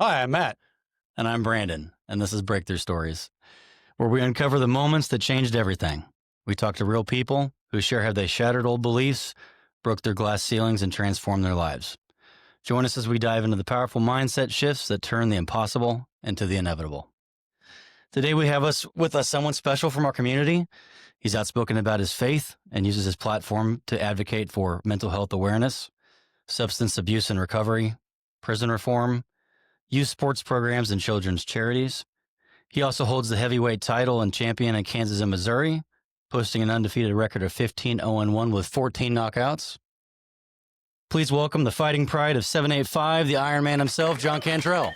Hi, I'm Matt. And I'm Brandon, and this is Breakthrough Stories, where we uncover the moments that changed everything. We talk to real people who share how they shattered old beliefs, broke their glass ceilings, and transformed their lives. Join us as we dive into the powerful mindset shifts that turn the impossible into the inevitable. Today we have with us someone special from our community. He's outspoken about his faith and uses his platform to advocate for mental health awareness, substance abuse and recovery, prison reform, youth sports programs, and children's charities. He also holds the heavyweight title and champion in Kansas and Missouri, posting an undefeated record of 15-0-1 with 14 knockouts. Please welcome the fighting pride of 785, the Ironman himself, John Cantrell.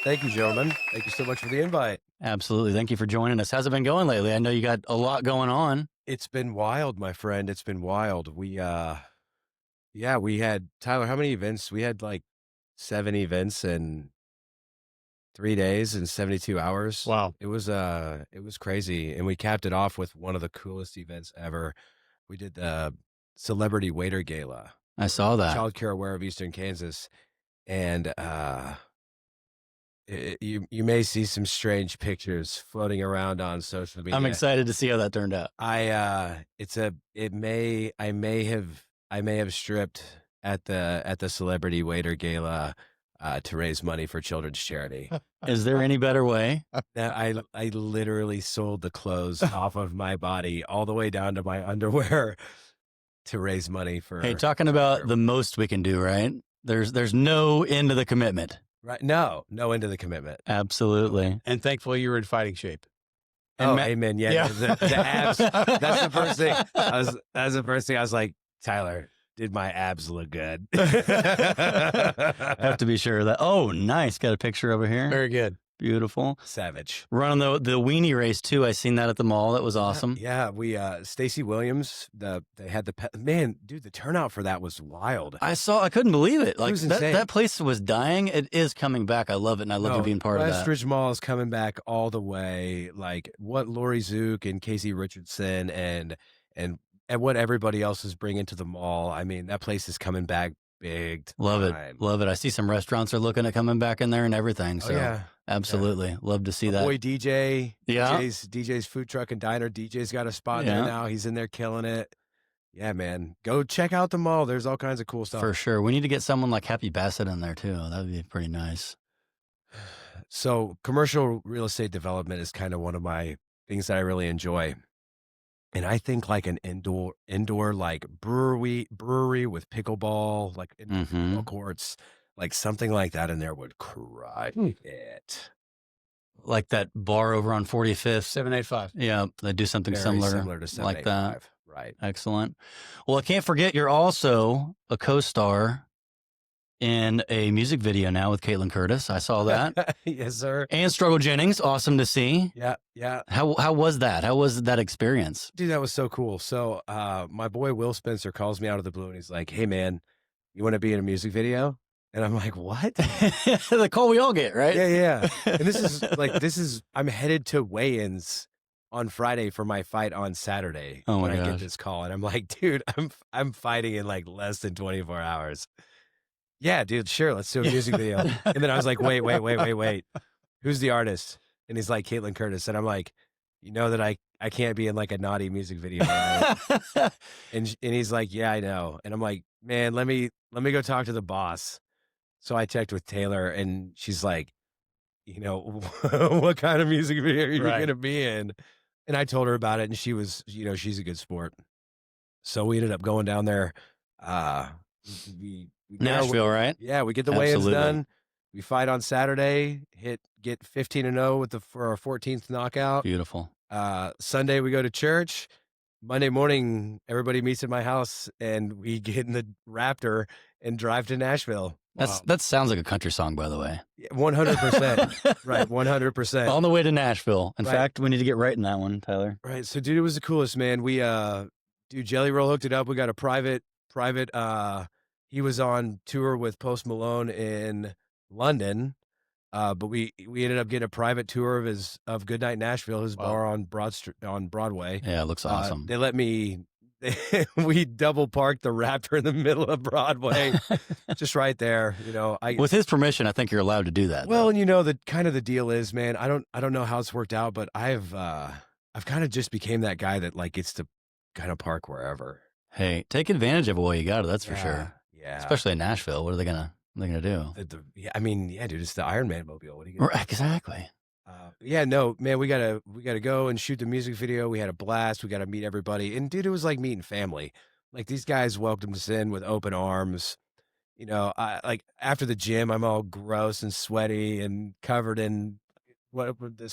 Thank you, gentlemen. Thank you so much for the invite. Absolutely. Thank you for joining us. How's it been going lately? I know you got a lot going on. It's been wild, my friend. It's been wild. We had, Tyler, how many events? We had like 7 events in 3 days and 72 hours. Wow. It was crazy. And we capped it off with one of the coolest events ever. We did the Celebrity Waiter Gala. I saw that. Child Care Aware of Eastern Kansas. And you may see some strange pictures floating around on social media. I'm excited to see how that turned out. I may have stripped at the Celebrity Waiter Gala to raise money for children's charity. Is there any better way? I literally sold the clothes off of my body all the way down to my underwear to raise money for. Hey, talking about the most we can do, right? There's no end to the commitment. Right? No end to the commitment. Absolutely. And thankfully you were in fighting shape. And amen. Yeah. The abs. That's the first thing. That's the first thing I was like, Tyler, did my abs look good? Have to be sure of that. Oh, nice. Got a picture over here. Very good. Beautiful. Savage. Running the weenie race too. I seen that at the mall. That was awesome. Yeah. We Stacey Williams. They had the turnout for that was wild. I couldn't believe it. Like was insane. that place was dying. It is coming back. I love it, and I love you being part of that. Westridge Mall is coming back all the way. Like what Lori Zook and Casey Richardson and what everybody else is bringing to the mall. I mean, that place is coming back big. Love it. I see some restaurants are looking at coming back in there and everything. So yeah. Absolutely. Yeah. Love to see that. Boy, DJ. Yeah. DJ's Food Truck and Diner. DJ's got a spot there now. He's in there killing it. Yeah, man. Go check out the mall. There's all kinds of cool stuff. For sure. We need to get someone like Happy Bassett in there too. That would be pretty nice. So commercial real estate development is kind of one of my things that I really enjoy. And I think like an indoor like brewery with pickleball, like pickleball courts, like something like that in there would crush it. Like that bar over on 45th. 785. Yeah, they do something Very similar to 785. like that. Right. Excellent. Well, I can't forget you're also a co-star in a music video now with Caitlin Curtis. I saw that. Yes, sir. And Struggle Jennings. Awesome to see. Yeah. How was that? How was that experience? Dude, that was so cool. So my boy Will Spencer calls me out of the blue and he's like, hey, man, you want to be in a music video? And I'm like, what? The call we all get, right? Yeah. And this is I'm headed to weigh-ins on Friday for my fight on Saturday. Oh my when gosh. I get this call. And I'm like, dude, I'm fighting in like less than 24 hours. Yeah, dude, sure. Let's do a music video. And then I was like, wait. Who's the artist? And he's like, Caitlin Curtis. And I'm like, you know that I can't be in like a naughty music video, right? and he's like, yeah, I know. And I'm like, man, let me go talk to the boss. So I checked with Taylor and she's like, you know, what kind of music video are you going to be in? And I told her about it and she was, she's a good sport. So we ended up going down there. Nashville, right? Yeah, we get the weigh-ins done. We fight on Saturday, get 15-0 for our 14th knockout. Beautiful. Sunday we go to church. Monday morning, everybody meets at my house and we get in the Raptor and drive to Nashville. That sounds like a country song, by the way. 100%. Right, 100%. On the way to Nashville. In fact, we need to get right in that one, Tyler. Right. So, dude, it was the coolest, man. We, Jelly Roll hooked it up. We got a private. He was on tour with Post Malone in London, but we ended up getting a private tour of Goodnight Nashville, his bar on Broadway. Yeah, it looks awesome. They let me we double parked the Raptor in the middle of Broadway, just right there. With his permission, I think you're allowed to do that. Well, though. and the kind of the deal is, man, I don't know how it's worked out, but I've kind of just became that guy that like gets to kind of park wherever. Hey, take advantage of it while you got it. That's for sure. Yeah. Especially in Nashville. What are they gonna do? I mean, yeah, dude, it's the Ironman mobile. What are you gonna do? Exactly. Yeah, no, man, we gotta go and shoot the music video. We had a blast. We got to meet everybody, and dude, it was like meeting family. Like these guys welcomed us in with open arms. I like after the gym, I'm all gross and sweaty and covered in what the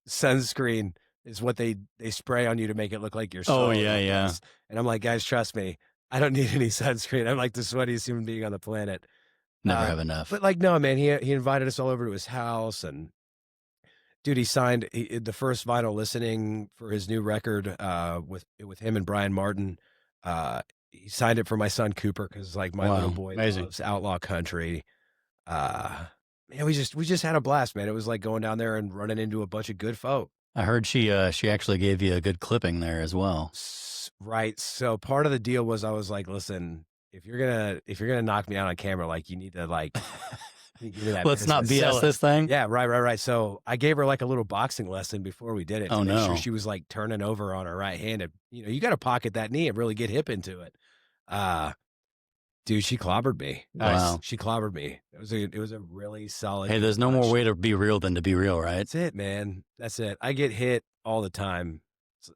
sunscreen is what they spray on you to make it look like you're. Oh yeah. And I'm like, guys, trust me, I don't need any sunscreen. I'm like the sweatiest human being on the planet. Never have enough. But like, no, man, he invited us all over to his house, and dude, he signed the first vinyl listening for his new record with him and Brian Martin. He signed it for my son Cooper because like my little boy loves outlaw country. Man, we just had a blast, man. It was like going down there and running into a bunch of good folk. I heard she actually gave you a good clipping there as well. Right. So part of the deal was I was like, listen, if you're gonna knock me out on camera, like you need to like let's not BS this thing. Yeah, right. So I gave her like a little boxing lesson before we did it. Oh, to make no. sure she was like turning over on her right hand. And, you got to pocket that knee and really get hip into it. Dude, she clobbered me. Wow. She clobbered me. It was a really solid. Hey, there's no more way to be real than to be real, right? That's it, man. That's it. I get hit all the time.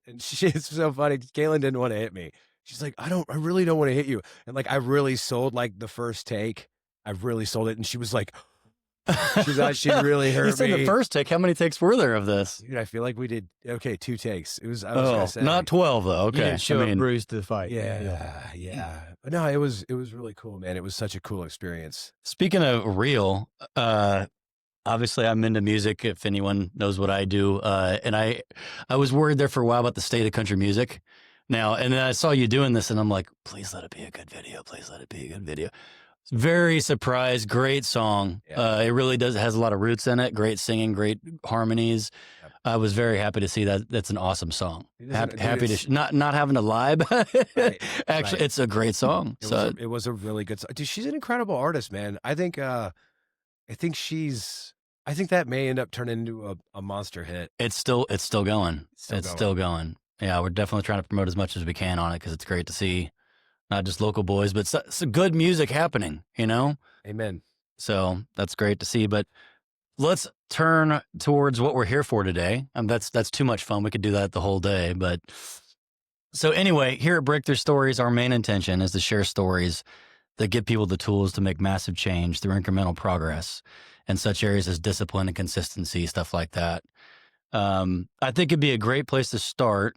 And it's so funny. Kaylin didn't want to hit me. She's like, I really don't want to hit you. And like, I really sold like the first take. I really sold it. And she was like, she really hurt me. You said the first take. How many takes were there of this? Dude, I feel like we did, 2 takes. It was, not 12 though. Okay. You didn't show up bruised to the fight. Yeah. But no, it was really cool, man. It was such a cool experience. Speaking of real, obviously I'm into music, if anyone knows what I do. And I was worried there for a while about the state of country music now. And then I saw you doing this and I'm like, please let it be a good video. Please let it be a good video. Very surprised. Great song. Yeah. It really does. It has a lot of roots in it. Great singing, great harmonies. Yep. I was very happy to see that. That's an awesome song. Happy to not having to lie, but actually, it's a great song. It was a really good song. Dude, she's an incredible artist, man. I think that may end up turning into a monster hit. It's still going. It's still going. Yeah, we're definitely trying to promote as much as we can on it because it's great to see. Not just local boys, but some good music happening, Amen. So that's great to see. But let's turn towards what we're here for today. That's too much fun. We could do that the whole day. But so anyway, here at Breakthrough Stories, our main intention is to share stories that give people the tools to make massive change through incremental progress in such areas as discipline and consistency, stuff like that. I think it'd be a great place to start.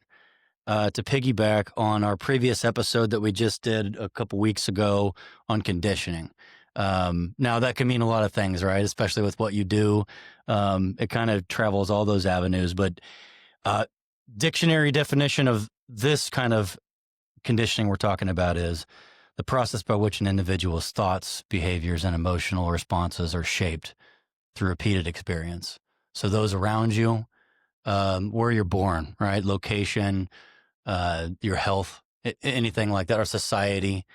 To piggyback on our previous episode that we just did a couple weeks ago on conditioning. Now that can mean a lot of things, right? Especially with what you do. It kind of travels all those avenues, but dictionary definition of this kind of conditioning we're talking about is the process by which an individual's thoughts, behaviors, and emotional responses are shaped through repeated experience. So those around you, where you're born, right? Location, your health, anything like that, or society.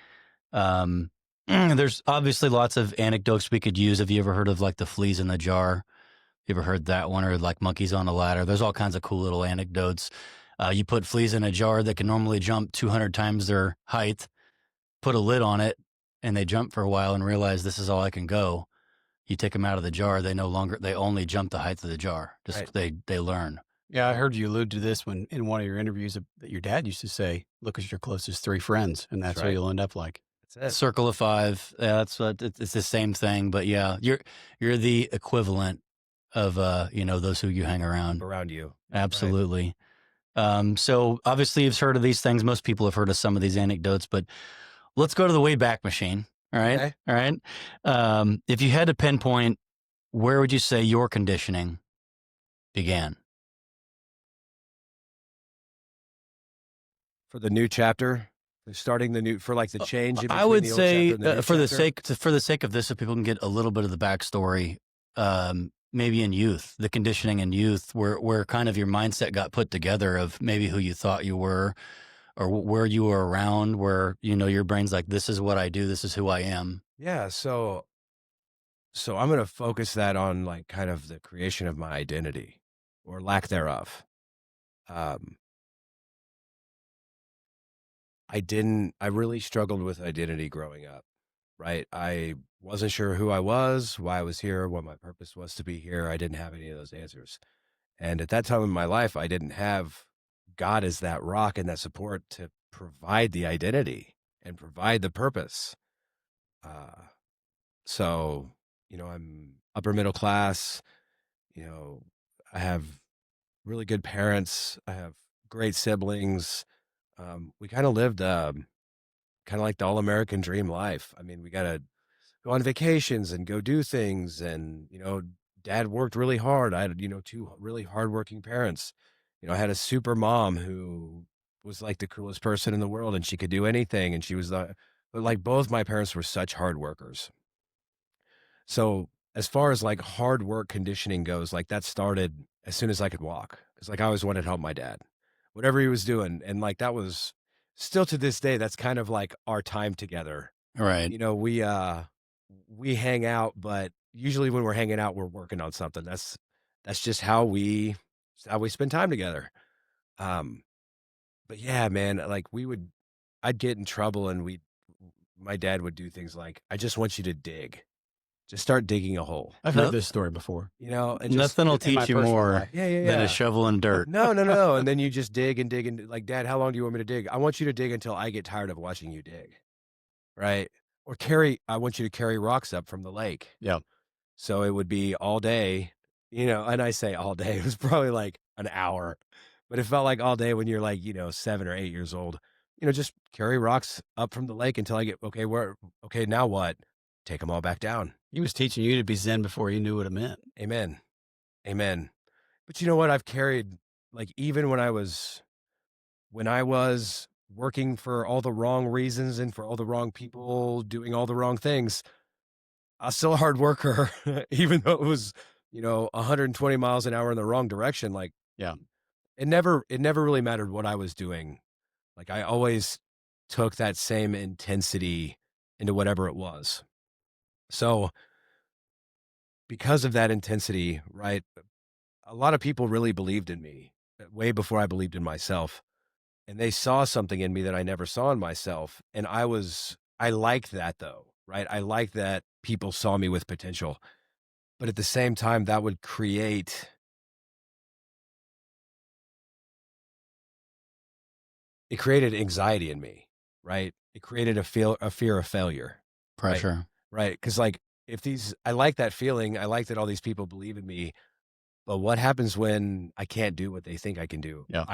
There's obviously lots of anecdotes we could use. Have you ever heard of like the fleas in the jar? You ever heard that one? Or like monkeys on a ladder? There's all kinds of cool little anecdotes. You put fleas in a jar that can normally jump 200 times their height, put a lid on it, and they jump for a while and realize this is all I can go. You take them out of the jar, they only jump the height of the jar. Just right. They learn. Yeah, I heard you allude to this when in one of your interviews that your dad used to say, look at your closest 3 friends, and that's right. Who you'll end up like. That's it. Circle of 5. Yeah, that's what it's the same thing, but yeah, you're the equivalent of those who you hang around you. Absolutely. Right. So obviously you've heard of these things. Most people have heard of some of these anecdotes, but let's go to the Wayback Machine. All right. Okay. All right. If you had to pinpoint, where would you say your conditioning began? For the new chapter, starting the new for like the change. I would say for the sake of this, so people can get a little bit of the backstory. Maybe in youth, the conditioning in youth, where kind of your mindset got put together of maybe who you thought you were, or where you were around where, your brain's like, this is what I do. This is who I am. Yeah. So I'm going to focus that on like kind of the creation of my identity or lack thereof. Um, I really struggled with identity growing up, right? I wasn't sure who I was, why I was here, what my purpose was to be here. I didn't have any of those answers. And at that time in my life, I didn't have God as that rock and that support to provide the identity and provide the purpose. Uh, so, I'm upper middle class, you know, I have really good parents. I have great siblings. We kind of lived, kind of like the all-American dream life. I mean, we got to go on vacations and go do things. And, dad worked really hard. I had, two really hardworking parents. I had a super mom who was like the coolest person in the world and she could do anything. And but like both my parents were such hard workers. So as far as like hard work conditioning goes, like that started as soon as I could walk. Cause like I always wanted to help my dad, whatever he was doing. And like that was still to this day, that's kind of like our time together. Right. We hang out, but usually when we're hanging out, we're working on something. That's just how we spend time together. Um, but yeah, man, like I'd get in trouble and my dad would do things like, I just want you to dig. Just start digging a hole, I've No- heard this story before. and just, Nothing will in my teach you personal more life. yeah, yeah, than yeah. a shovel in dirt. No. And then you just dig and dig and like, Dad, how long do you want me to dig? I want you to dig until I get tired of watching you dig. Right. Or I want you to carry rocks up from the lake. Yeah. So it would be all day, and I say all day, it was probably like an hour, but it felt like all day when you're like, 7 or 8 years old, just carry rocks up from the lake until I get, okay, now what? Take them all back down. He was teaching you to be Zen before you knew what it meant. Amen. Amen. But you know what? I've carried, like, even when I was working for all the wrong reasons and for all the wrong people doing all the wrong things, I was still a hard worker, even though it was, 120 miles an hour in the wrong direction. Like, Yeah. it never really mattered what I was doing. Like, I always took that same intensity into whatever it was. So because of that intensity, right, a lot of people really believed in me way before I believed in myself. And they saw something in me that I never saw in myself. And I liked that though, right? I liked that people saw me with potential. But at the same time, that would create it created anxiety in me, right? It created a fear of failure. Pressure. Right. Cause like I like that feeling. I like that all these people believe in me, but what happens when I can't do what they think I can do? Yeah.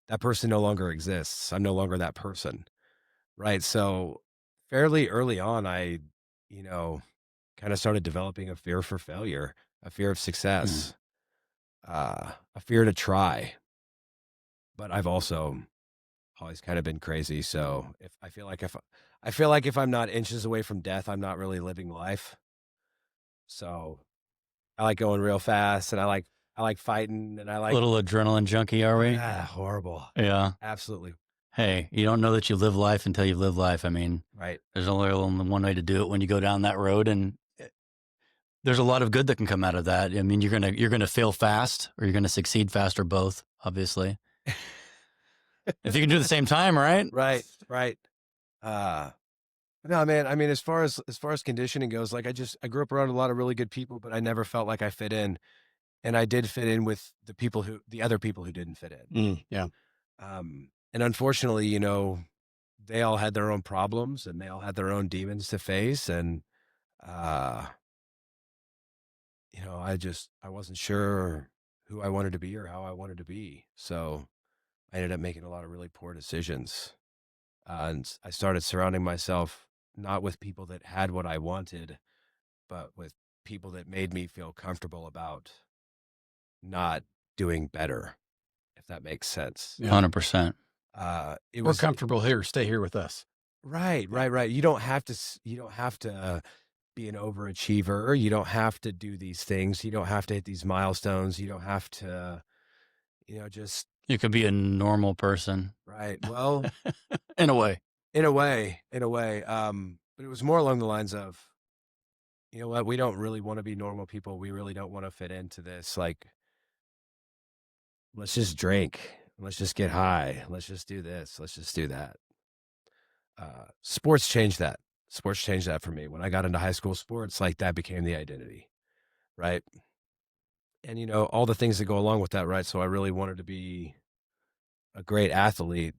That person no longer exists. I'm no longer that person. Right. So fairly early on, I, kind of started developing a fear for failure, a fear of success, a fear to try. But I've also always kind of been crazy. So I feel like if I'm not inches away from death, I'm not really living life. So I like going real fast and I like fighting and I like Little adrenaline junkie, are we? horrible. Yeah. Absolutely. Hey, you don't know that you live life until you live life. I mean, Right. there's only one way to do it when you go down that road, and there's a lot of good that can come out of that. I mean, you're gonna fail fast, or you're gonna succeed fast, or both. Obviously, if you can do the same time, right? Right. No, man. I mean, as far as conditioning goes, like I grew up around a lot of really good people, but I never felt like I fit in, and I did fit in with the other people who didn't fit in. Yeah. And unfortunately, they all had their own problems and they all had their own demons to face, and I wasn't sure who I wanted to be or how I wanted to be, so I ended up making a lot of really poor decisions. And I started surrounding myself not with people that had what I wanted, but with people that made me feel comfortable about not doing better, if that makes sense. Yeah. 100%. We're comfortable here. Stay here with us. Right. You don't have to be an overachiever. You don't have to do these things. You don't have to hit these milestones. You don't have to, just You could be a normal person. right. Well, In a way. in a way. But it was more along the lines of, you know what, we don't really want to be normal people. We really don't want to fit into this. Like, let's just drink. Let's just get high. Let's just do this. Let's just do that. Sports changed that. Sports changed that for me. When I got into high school sports, like that became the identity, right? And all the things that go along with that, right? So I really wanted to be a great athlete,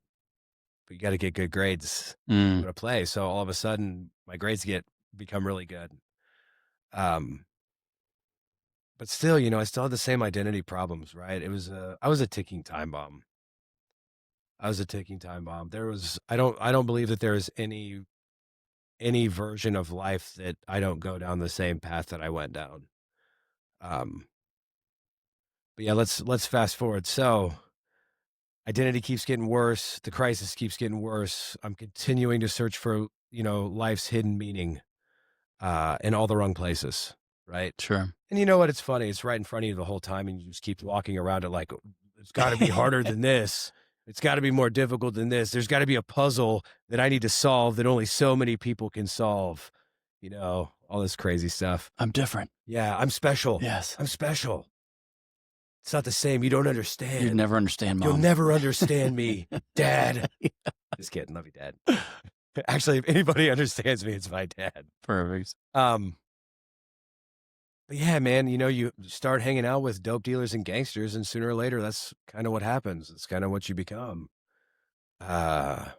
but you got to get good grades to play. So all of a sudden, my grades become really good. But still, I still had the same identity problems, right? I was a ticking time bomb. I don't believe that there is any version of life that I don't go down the same path that I went down. But yeah, let's fast forward. So identity keeps getting worse. The crisis keeps getting worse. I'm continuing to search for, life's hidden meaning, in all the wrong places. Right. Sure. And you know what? It's funny. It's right in front of you the whole time. And you just keep walking around it like, it's got to be harder than this. It's got to be more difficult than this. There's got to be a puzzle that I need to solve that only so many people can solve. All this crazy stuff. I'm different. Yeah, I'm special. Yes. I'm special. It's not the same. You don't understand. You'd never understand, Mom. You'll never understand me, Dad. Just kidding. Love you, Dad. Actually, if anybody understands me, it's my dad. Perfect. But yeah, man, you start hanging out with dope dealers and gangsters, and sooner or later, that's kind of what happens. It's kind of what you become. And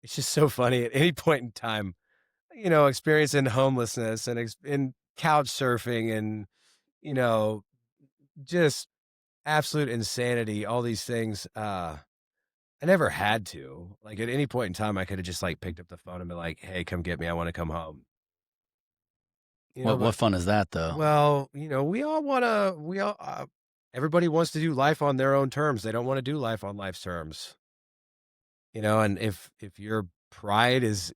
it's just so funny at any point in time, experiencing homelessness and couch surfing and, just absolute insanity, all these things. I never had to. Like, at any point in time, I could have just picked up the phone and been like, "Hey, come get me. I want to come home." What fun is that, though? Well, everybody wants to do life on their own terms. They don't want to do life on life's terms. And if your pride is,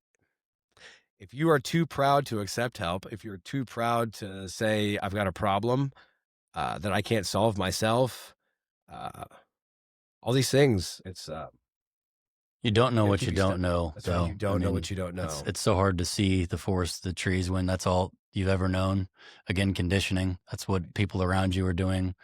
if you are too proud to accept help, if you're too proud to say, I've got a problem that I can't solve myself, all these things, it's, you don't know what you don't know. That's right. You don't know what you don't know. It's so hard to see the forest, the trees, when that's all you've ever known. Again, conditioning. That's what people around you are doing.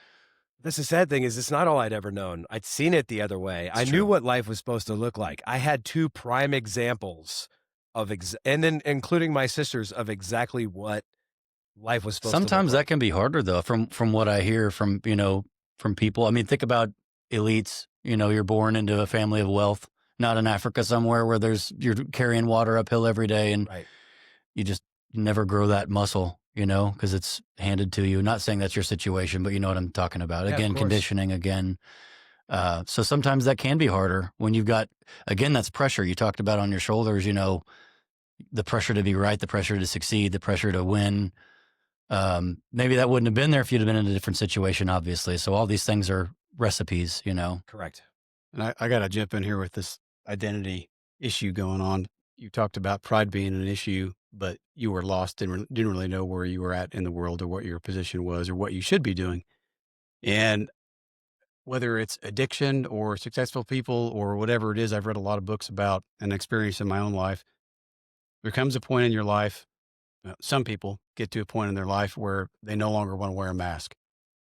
That's the sad thing, is it's not all I'd ever known. I'd seen it the other way. I knew what life was supposed to look like. I had two prime examples and then including my sisters, of exactly what life was supposed to look like. Sometimes that can be harder, though, from what I hear from people. I mean, think about elites. You're born into a family of wealth, not in Africa somewhere where you're carrying water uphill every day, and you just never grow that muscle, because it's handed to you. Not saying that's your situation, but you know what I'm talking about. Again, conditioning again. So sometimes that can be harder when you've got, again, that's pressure you talked about on your shoulders, the pressure to be right, the pressure to succeed, the pressure to win. Maybe that wouldn't have been there if you'd have been in a different situation, obviously. So all these things are recipes, Correct. And I got to jump in here with this identity issue going on. You talked about pride being an issue, but you were lost and didn't really know where you were at in the world or what your position was or what you should be doing. And whether it's addiction or successful people or whatever it is, I've read a lot of books about and experience in my own life. There comes a point in your life, some people get to a point in their life where they no longer want to wear a mask.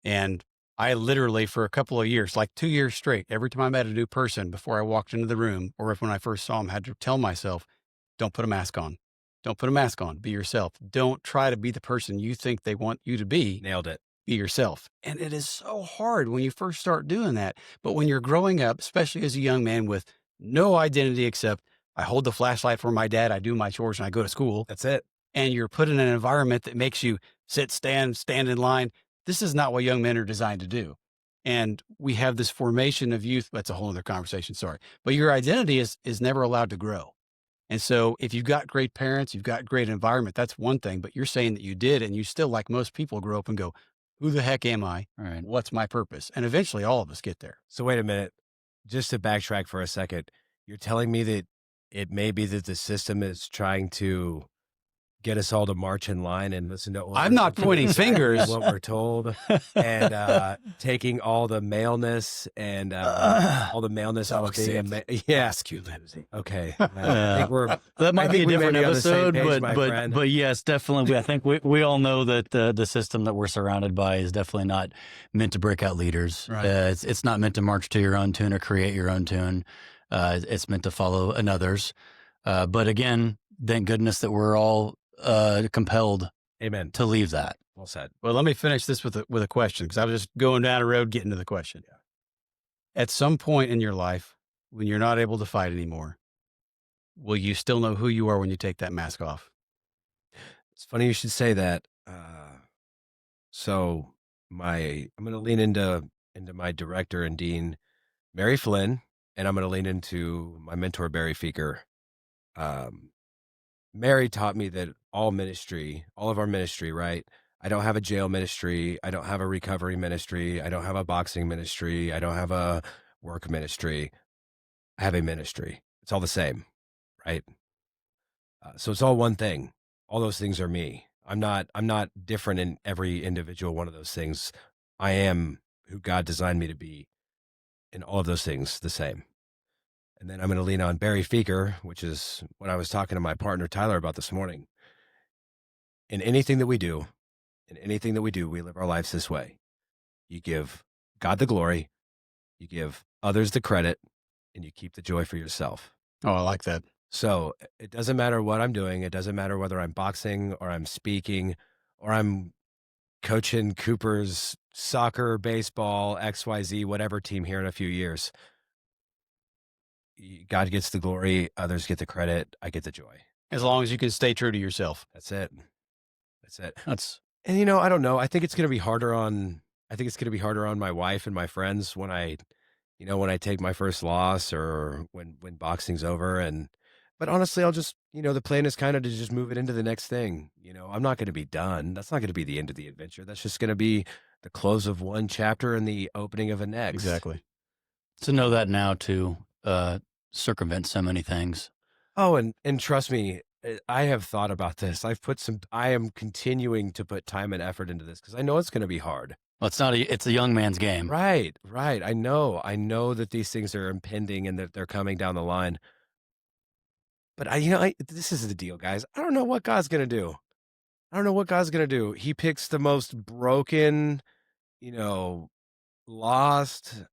And I literally, for a couple of years, like 2 years straight, every time I met a new person before I walked into the room, or if when I first saw them, had to tell myself, don't put a mask on. Don't put a mask on. Be yourself. Don't try to be the person you think they want you to be. Nailed it. Be yourself. And it is so hard when you first start doing that. But when you're growing up, especially as a young man with no identity except I hold the flashlight for my dad, I do my chores, and I go to school. That's it. And you're put in an environment that makes you sit, stand in line. This is not what young men are designed to do. And we have this formation of youth. That's a whole other conversation. Sorry. But your identity is never allowed to grow. And so if you've got great parents, you've got great environment, that's one thing, but you're saying that you did, and you still, like most people, grow up and go, who the heck am I? All right. What's my purpose? And eventually all of us get there. So wait a minute, just to backtrack for a second, you're telling me that it may be that the system is trying to get us all to march in line and listen to orders. I'm not and do pointing exactly fingers. what we're told, and taking all the maleness and all the maleness out of being yeah. Masculinity. Okay, I think we're that might I be a think we may different be on the same episode, page, my but friend. but yes, definitely. I think we all know that the system that we're surrounded by is definitely not meant to break out leaders. Right. It's not meant to march to your own tune or create your own tune. It's meant to follow another's. But again, thank goodness that we're all compelled Amen. to leave that. Well said. Well, let me finish this with a question, because I was just going down a road getting to the question. At some point in your life, when you're not able to fight anymore, will you still know who you are when you take that mask off? It's funny you should say that. So I'm going to lean into my director and dean, Mary Flynn, and I'm going to lean into my mentor, Barry Feeker. Mary taught me that all of our ministry, right? I don't have a jail ministry. I don't have a recovery ministry. I don't have a boxing ministry. I don't have a work ministry. I have a ministry. It's all the same, right? So it's all one thing. All those things are me. I'm not different in every individual one of those things. I am who God designed me to be in all of those things, the same. And then I'm going to lean on Barry Feeker, which is what I was talking to my partner Tyler about this morning. In anything that we do, we live our lives this way. You give God the glory, you give others the credit, and you keep the joy for yourself. Oh, I like that. So it doesn't matter what I'm doing. It doesn't matter whether I'm boxing or I'm speaking or I'm coaching Cooper's soccer, baseball, XYZ, whatever team here in a few years. God gets the glory, others get the credit, I get the joy. As long as you can stay true to yourself. That's it. That's I don't know. I think it's going to be harder on my wife and my friends when I take my first loss or when boxing's over. But honestly, I'll just, the plan is kind of to just move it into the next thing. I'm not going to be done. That's not going to be the end of the adventure. That's just going to be the close of one chapter and the opening of a next. Exactly. to know that now to circumvent so many things. Oh, and trust me, I have thought about this. I am continuing to put time and effort into this because I know it's going to be hard. Well, it's a young man's game. Right. I know that these things are impending and that they're coming down the line. But this is the deal, guys. I don't know what God's going to do. He picks the most broken, lost,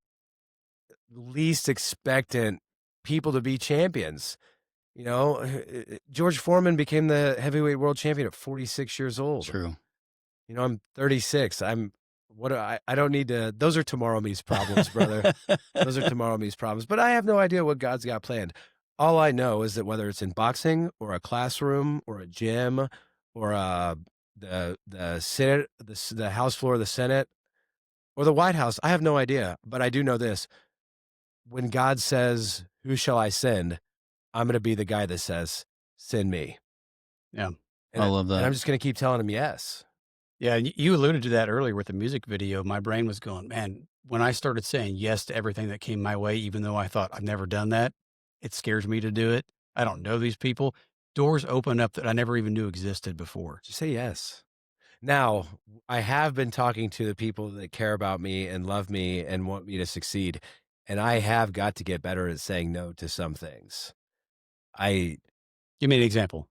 least expectant people to be champions. George Foreman became the heavyweight world champion at 46 years old. True. I'm 36. I don't need to, those are tomorrow me's problems, brother. Those are tomorrow me's problems. But I have no idea what God's got planned. All I know is that whether it's in boxing or a classroom or a gym or the Senate, the House floor of the Senate or the White House, I have no idea. But I do know this. When God says, "Who shall I send?" I'm going to be the guy that says, "Send me." Yeah. I love that. And I'm just going to keep telling him yes. Yeah, you alluded to that earlier with the music video. My brain was going, man, when I started saying yes to everything that came my way, even though I thought I've never done that, it scares me to do it. I don't know these people. Doors open up that I never even knew existed before. Just say yes. Now, I have been talking to the people that care about me and love me and want me to succeed. And I have got to get better at saying no to some things. Give me an example.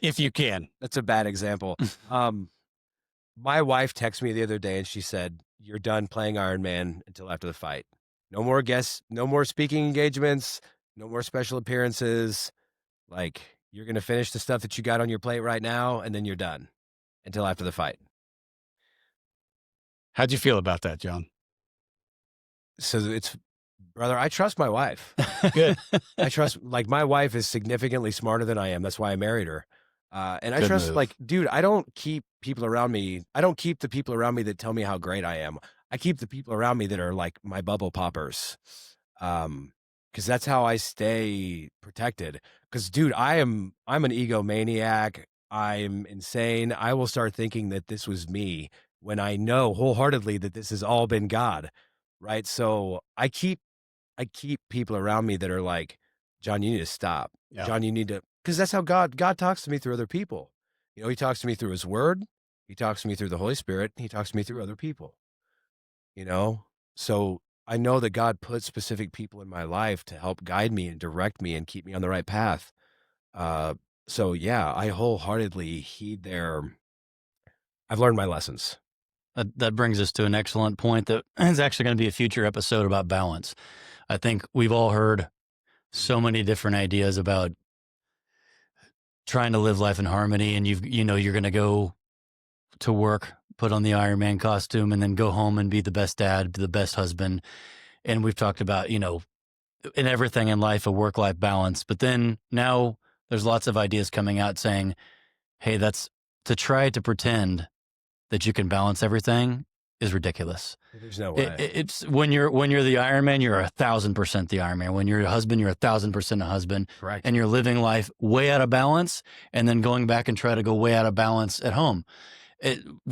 If you can. That's a bad example. My wife texted me the other day and she said, "You're done playing Ironman until after the fight. No more guests, no more speaking engagements, no more special appearances. Like, you're going to finish the stuff that you got on your plate right now, and then you're done until after the fight." How'd you feel about that, John? So brother, I trust my wife. Good. My wife is significantly smarter than I am. That's why I married her. And I Good trust, move. dude, I don't keep people around me. I don't keep the people around me that tell me how great I am. I keep the people around me that are like my bubble poppers. Cause that's how I stay protected. Cause dude, I'm an egomaniac. I'm insane. I will start thinking that this was me when I know wholeheartedly that this has all been God. Right. So I keep people around me that are like John, you need to stop. Yeah. John, you need to, because that's how God talks to me through other people. You know, he talks to me through his word. He talks to me through the Holy Spirit. He talks to me through other people, you know? So I know that God put specific people in my life to help guide me and direct me and keep me on the right path. So yeah, I wholeheartedly heed I've learned my lessons. That brings us to an excellent point that is actually going to be a future episode about balance. I think we've all heard so many different ideas about trying to live life in harmony, and you're going to go to work, put on the Ironman costume, and then go home and be the best dad, the best husband. And we've talked about, in everything in life, a work-life balance. But then now there's lots of ideas coming out saying, hey, that's to try to pretend that you can balance everything is ridiculous. There's no way. It's when you're the Ironman, you're 1,000% the Ironman. When you're a husband, you're 1,000% a husband. Correct. And you're living life way out of balance, and then going back and try to go way out of balance at home.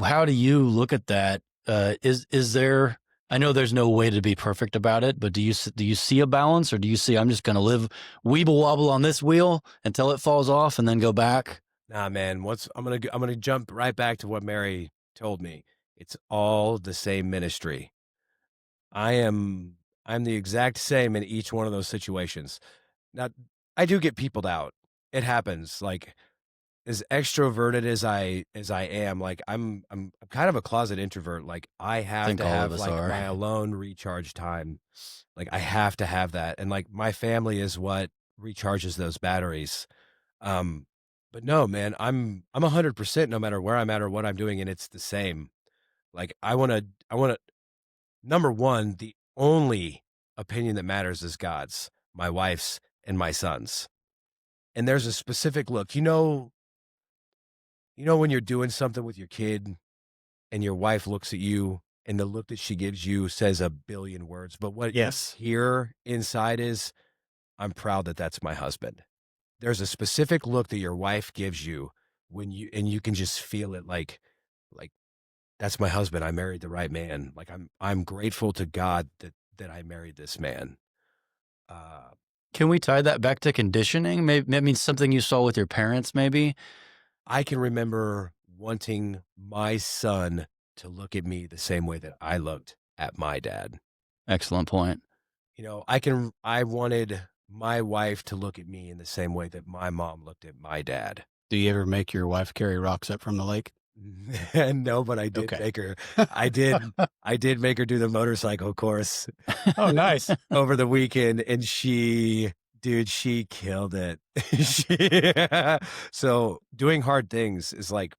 How do you look at that? Is there? I know there's no way to be perfect about it, but do you see a balance, or do you see I'm just going to live weeble wobble on this wheel until it falls off and then go back? Nah, man. I'm gonna jump right back to what Mary told me. It's all the same ministry. I'm the exact same in each one of those situations. Now, I do get peopled out. It happens. Like, as extroverted as I am, like I'm kind of a closet introvert. Like, I have to have like my alone recharge time. Like, I have to have that. And like, my family is what recharges those batteries. But no, man, I'm 100% no matter where I'm at or what I'm doing, and it's the same. Like, I want to, number one, the only opinion that matters is God's, my wife's, and my son's. And there's a specific look, when you're doing something with your kid and your wife looks at you and the look that she gives you says a billion words, but what Yes. here inside is, I'm proud that that's my husband. There's a specific look that your wife gives you and you can just feel it, like that's my husband. I married the right man. Like, I'm grateful to God that I married this man. Can we tie that back to conditioning? Maybe that means something you saw with your parents, maybe? I can remember wanting my son to look at me the same way that I looked at my dad. Excellent point. I wanted my wife to look at me in the same way that my mom looked at my dad. Do you ever make your wife carry rocks up from the lake? No, but I did make her. I did make her do the motorcycle course. Oh, nice. Over the weekend, and she killed it. So doing hard things is like,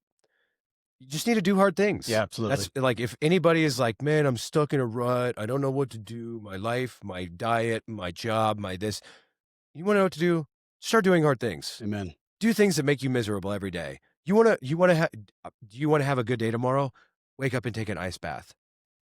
you just need to do hard things. Yeah, absolutely. That's like, if anybody is like, man, I'm stuck in a rut, I don't know what to do, my life, my diet, my job, my this. You want to know what to do? Start doing hard things. Amen. Do things that make you miserable every day. Do you want to have a good day tomorrow? Wake up and take an ice bath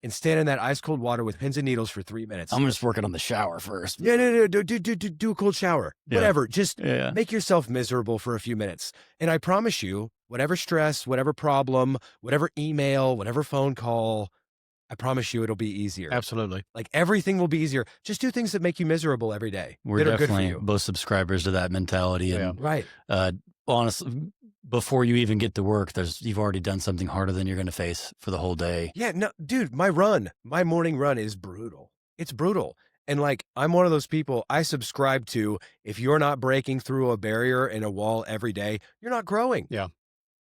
and stand in that ice cold water with pins and needles for 3 minutes. I'm just working on the shower first. Yeah, no, do a cold shower. Yeah. Whatever. Just make yourself miserable for a few minutes. And I promise you, whatever stress, whatever problem, whatever email, whatever phone call, I promise you it'll be easier. Absolutely. Like, everything will be easier. Just do things that make you miserable every day. We're that are good for definitely you. both subscribers to that mentality. And Right. honestly, before you even get to work, you've already done something harder than you're going to face for the whole day. Yeah, no, dude, my morning run is brutal. It's brutal. And like, I'm one of those people, I subscribe to, if you're not breaking through a barrier and a wall every day, you're not growing. Yeah.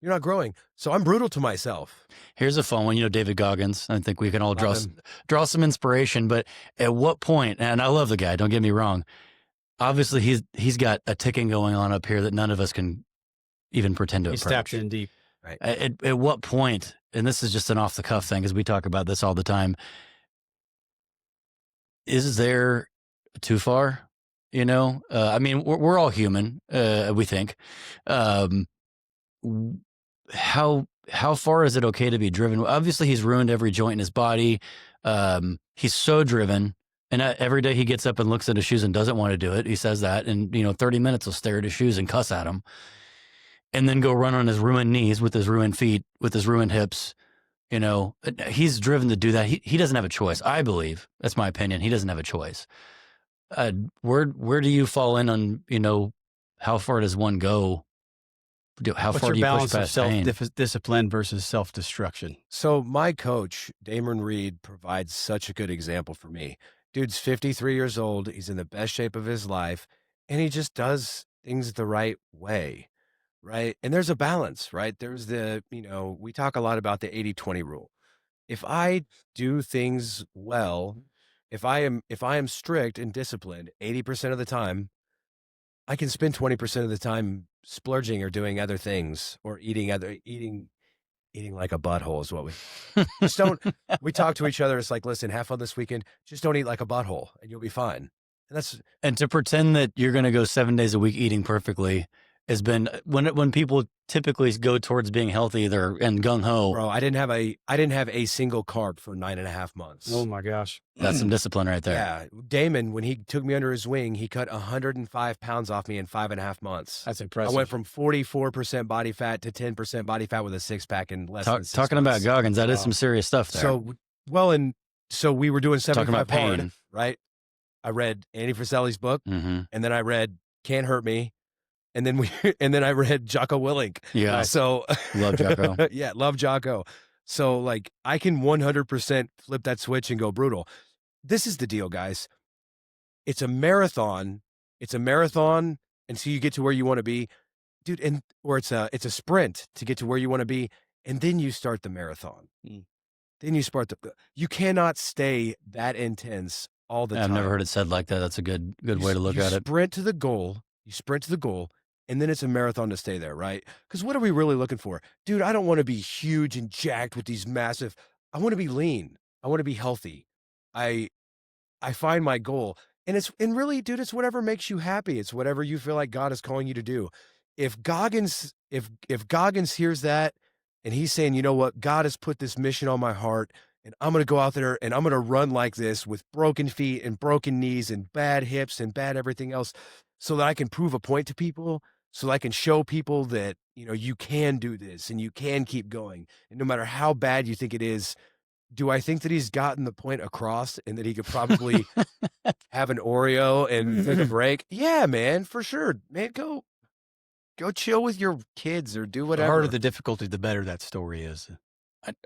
You're not growing. So I'm brutal to myself. Here's a fun one. David Goggins. I think we can all draw some inspiration. But at what point, and I love the guy, don't get me wrong. Obviously, he's got a ticking going on up here that none of us can even pretend to approach. He's tapped in deep. Right. At what point, and this is just an off-the-cuff thing because we talk about this all the time, is there too far? I mean, we're all human, we think. How far is it okay to be driven? Obviously, he's ruined every joint in his body. He's so driven. And every day he gets up and looks at his shoes and doesn't want to do it. He says that. And, 30 minutes he'll stare at his shoes and cuss at them. And then go run on his ruined knees with his ruined feet, with his ruined hips. He's driven to do that. He doesn't have a choice. I believe, that's my opinion, he doesn't have a choice. Where do you fall in on, how far does one go? How What's far your do you push balance of past pain? self-discipline versus self-destruction? So my coach, Damon Reed, provides such a good example for me. Dude's 53 years old. He's in the best shape of his life, and he just does things the right way, right? And there's a balance, right? There's we talk a lot about the 80-20 rule. If I do things well, if I am strict and disciplined 80% of the time, I can spend 20% of the time splurging or doing other things or eating like a butthole is what we just don't. We talk to each other. It's like, listen, have fun this weekend. Just don't eat like a butthole, and you'll be fine. And that's And to pretend that you're going to go 7 days a week eating perfectly has been when people typically go towards being healthy, they're and gung ho. bro. I didn't have a single carb for 9.5 months. Oh my gosh. That's some discipline right there. Yeah, Damon, when he took me under his wing, he cut 105 pounds off me in 5.5 months. That's I impressive. went from 44% body fat to 10% body fat with a six pack in less than 6 Talking months. about Goggins, that is Wow. some serious stuff there. So we were doing 75 Talking about hard, pain. right? I read Andy Friselli's book, Mm-hmm. and then I read Can't Hurt Me, and then I read Jocko Willink. Yeah, So love Jocko. yeah, love Jocko. So like I can 100% flip that switch and go brutal. This is the deal, guys. It's a marathon. It's a marathon until you get to where you want to be, dude. Or it's a sprint to get to where you want to be, and then you start the marathon. Mm. Then you start you cannot stay that intense all the time. I've never heard it said like that. That's a good way to look at it. Sprint to the goal. You sprint to the goal, and then it's a marathon to stay there, right? Because what are we really looking for? Dude, I don't want to be huge and jacked with these massive. I want to be lean. I want to be healthy. I find my goal. And really, dude, it's whatever makes you happy. It's whatever you feel like God is calling you to do. If Goggins hears that and he's saying, you know what, God has put this mission on my heart, and I'm going to go out there and I'm going to run like this with broken feet and broken knees and bad hips and bad everything else so that I can prove a point to people, so that I can show people that, you can do this and you can keep going. And no matter how bad you think it is, do I think that he's gotten the point across and that he could probably have an Oreo and take a break? Yeah, man, for sure. Man, go chill with your kids or do The whatever. harder the difficulty, the better that story is.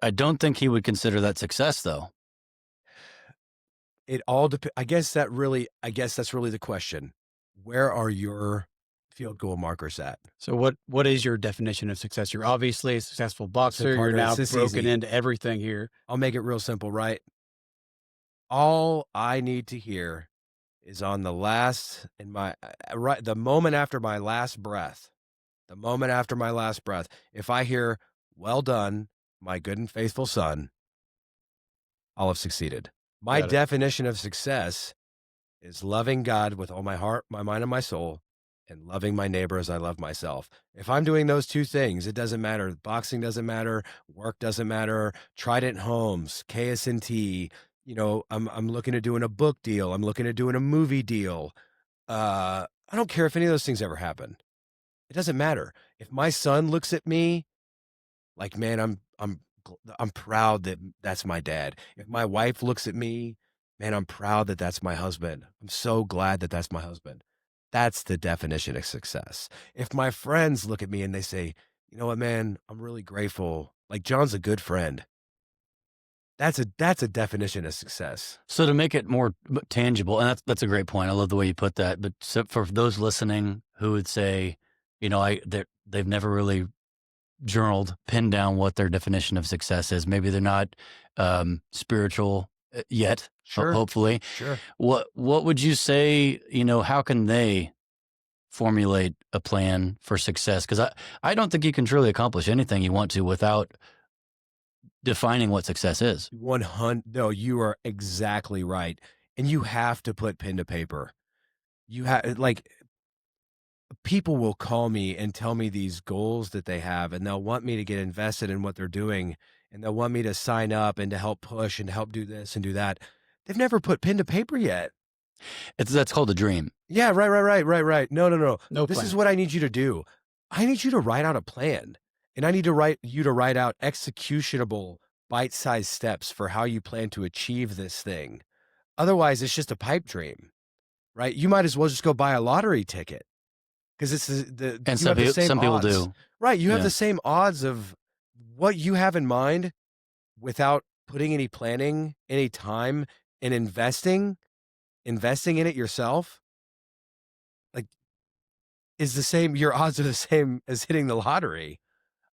I don't think he would consider that success, though. It all depends. I guess that's really the question. Where are your field goal markers at? So what is your definition of success? You're obviously a successful boxer. You're partner, now it's this broken easy. into everything here. I'll make it real simple, right? All I need to hear is on the last the moment after my last breath. The moment after my last breath, if I hear, "Well done, my good and faithful son," I'll have succeeded. My Got it. definition of success is loving God with all my heart, my mind, and my soul, and loving my neighbor as I love myself. If I'm doing those two things, it doesn't matter. Boxing doesn't matter. Work doesn't matter. Trident Homes, KSNT. I'm looking at doing a book deal. I'm looking at doing a movie deal. I don't care if any of those things ever happen. It doesn't matter. If my son looks at me like, man, I'm proud that that's my dad. If my wife looks at me, man, I'm proud that that's my husband. I'm so glad that that's my husband. That's the definition of success. If my friends look at me and they say, you know what, man, I'm really grateful. Like John's a good friend. That's a definition of success. So to make it more tangible, and that's a great point. I love the way you put that. But so for those listening who would say, they've never really journaled, pinned down what their definition of success is. Maybe they're not spiritual yet. Sure. Hopefully. Sure. What would you say? How can they formulate a plan for success? Because I don't think you can truly accomplish anything you want to without defining what success is. 100. No, you are exactly right. And you have to put pen to paper. You have people will call me and tell me these goals that they have, and they'll want me to get invested in what they're doing, and they'll want me to sign up and to help push and help do this and do that. They've never put pen to paper yet. That's called a dream. Yeah, right. No. No This plan. is what I need you to do. I need you to write out a plan, and I need to write out executionable bite-sized steps for how you plan to achieve this thing. Otherwise, it's just a pipe dream. right? You might as well just go buy a lottery ticket because it's And you have the same some people odds. do. Right, you have Yeah. the same odds of what you have in mind without putting any planning, any time, and investing in it yourself, like, is the same your odds are the same as hitting the lottery.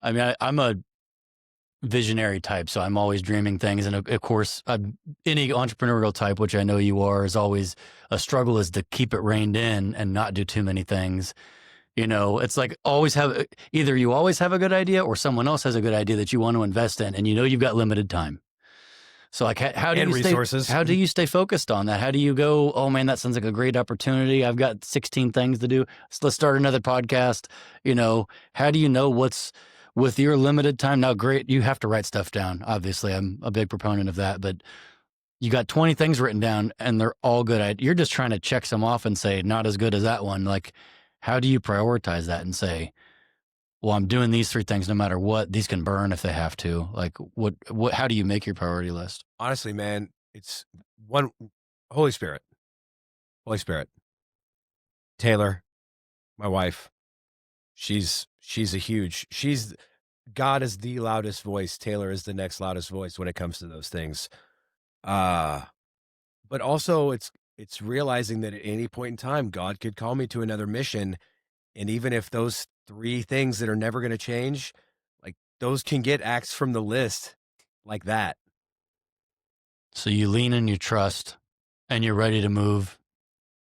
I mean, I'm a visionary type, so I'm always dreaming things. And of course, any entrepreneurial type, which I know you are, is always a struggle is to keep it reined in and not do too many things. You know, it's like either you always have a good idea or someone else has a good idea that you want to invest in, and you know you've got limited time. So like, how do And you resources. how do you stay focused on that? How do you go, oh man, that sounds like a great opportunity. I've got 16 things to do. So let's start another podcast. You know, how do you know what's with your limited time? Now, great, you have to write stuff down. Obviously, I'm a big proponent of that, but you got 20 things written down and they're all good. You're just trying to check some off and say, not as good as that one. Like, how do you prioritize that and say, well, I'm doing these 3 things no matter what. These can burn if they have to. Like, how do you make your priority list? Honestly, man, it's one Holy Spirit. Taylor, my wife, she's God is the loudest voice. Taylor is the next loudest voice when it comes to those things. But also it's realizing that at any point in time, God could call me to another mission. And even if those 3 things that are never going to change, like those can get axed from the list like that. So you lean in, you trust, and you're ready to move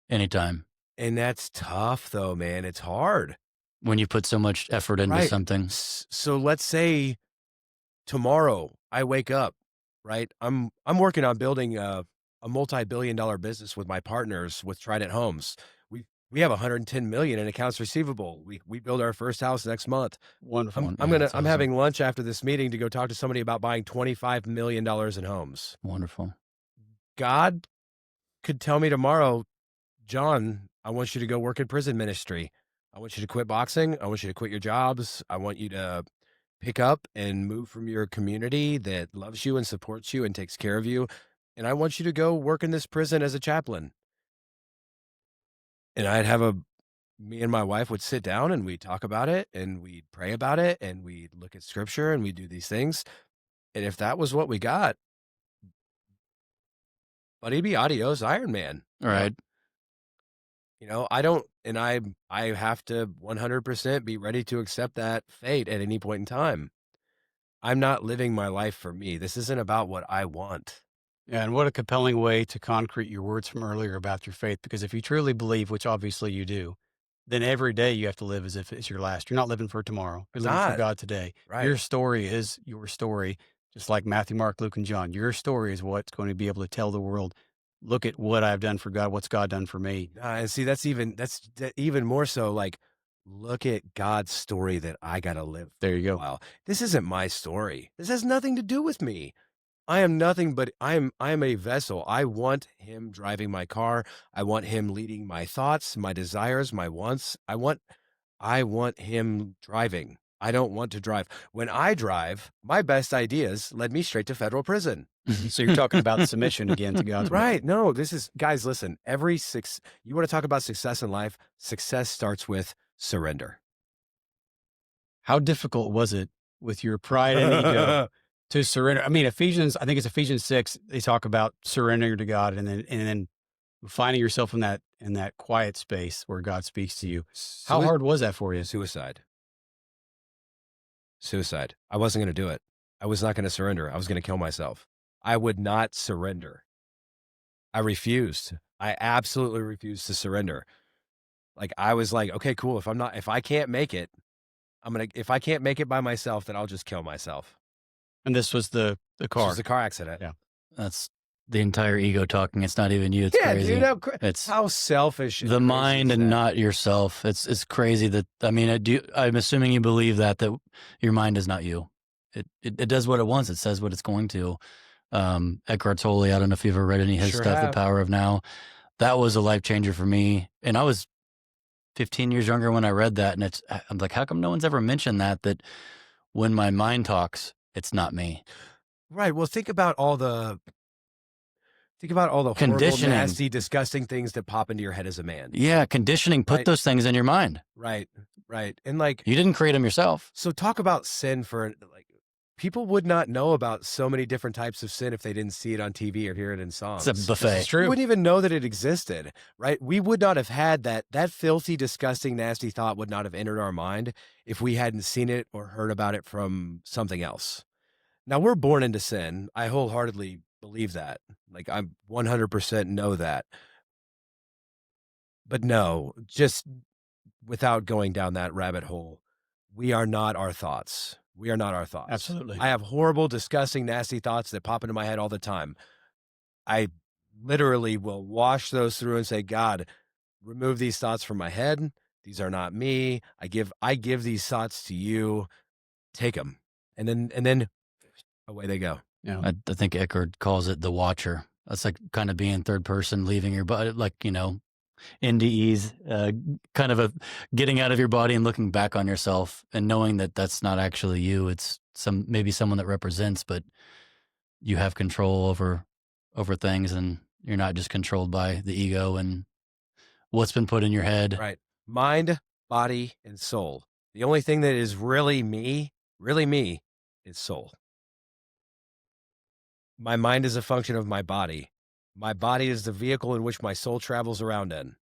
anytime. And that's tough though, man. It's hard. When you put so much effort into Right. something. So let's say tomorrow I wake up, right? I'm working on building a multi-billion-dollar business with my partners with Trident Homes. We have 110 million in accounts receivable. We build our first house next month. Wonderful. I'm having lunch after this meeting to go talk to somebody about buying $25 million in homes. Wonderful. God could tell me tomorrow, John, I want you to go work in prison ministry. I want you to quit boxing. I want you to quit your jobs. I want you to pick up and move from your community that loves you and supports you and takes care of you. And I want you to go work in this prison as a chaplain. And me and my wife would sit down and we'd talk about it and we'd pray about it and we'd look at scripture and we'd do these things. And if that was what we got, buddy, adios, Ironman. All right. You know, I have to 100% be ready to accept that fate at any point in time. I'm not living my life for me. This isn't about what I want. Yeah, and what a compelling way to concrete your words from earlier about your faith. Because if you truly believe, which obviously you do, then every day you have to live as if it's your last. You're not living for tomorrow. You're living for God today. Right. Your story is your story, just like Matthew, Mark, Luke, and John. Your story is what's going to be able to tell the world, look at what I've done for God. What's God done for me? And see, that's even more so like, look at God's story that I got to live. There you go. Wow. This isn't my story. This has nothing to do with me. I am nothing but I am a vessel. I want him driving my car. I want him leading my thoughts, my desires, my wants. I want him driving. I don't want to drive. When I drive, my best ideas led me straight to federal prison. So you're talking about submission again to God's will. Right. No, guys, listen, you want to talk about success in life? Success starts with surrender. How difficult was it with your pride and ego to surrender? I mean, I think it's Ephesians 6, they talk about surrendering to God and then finding yourself in that quiet space where God speaks to you. How hard was that for you? Suicide. I wasn't going to do it. I was not going to surrender. I was going to kill myself. I would not surrender. I refused. I absolutely refused to surrender. Like I was like, okay, cool. If I can't make it, if I can't make it by myself, then I'll just kill myself. And this was the car. This was a car accident. Yeah. That's the entire ego talking. It's not even you. It's crazy. Dude, it's how selfish. The mind and not yourself. It's crazy that, I mean, I'm assuming you believe that your mind is not you. It does what it wants. It says what it's going to. Eckhart Tolle, I don't know if you've ever read any of his stuff, The Power of Now. That was a life changer for me. And I was 15 years younger when I read that. And I'm like, how come no one's ever mentioned that when my mind talks, it's not me? Right. Well, think about all Think about all the horrible, Conditioning. nasty, disgusting things that pop into your head as a man. Yeah, conditioning put Right. those things in your mind. Right. And like, You didn't create them yourself. so talk about sin for like, people would not know about so many different types of sin if they didn't see it on TV or hear it in songs. It's a buffet. It's true. We wouldn't even know that it existed, right? We would not have had that filthy, disgusting, nasty thought would not have entered our mind if we hadn't seen it or heard about it from something else. Now, we're born into sin. I wholeheartedly believe that. Like, I 100% know that. But no, just without going down that rabbit hole, we are not our thoughts. We are not our thoughts. Absolutely. I have horrible, disgusting, nasty thoughts that pop into my head all the time. I literally will wash those through and say, God, remove these thoughts from my head. These are not me. I give these thoughts to you. Take them. And then away they go. Yeah. I think Eckhart calls it the watcher. That's like kind of being third person, leaving your body, like, NDEs, kind of a getting out of your body and looking back on yourself and knowing that that's not actually you. It's maybe someone that represents, but you have control over things, and you're not just controlled by the ego and what's been put in your head. Right. Mind, body, and soul. The only thing that is really me, is soul. My mind is a function of my body. My body is the vehicle in which my soul travels around in.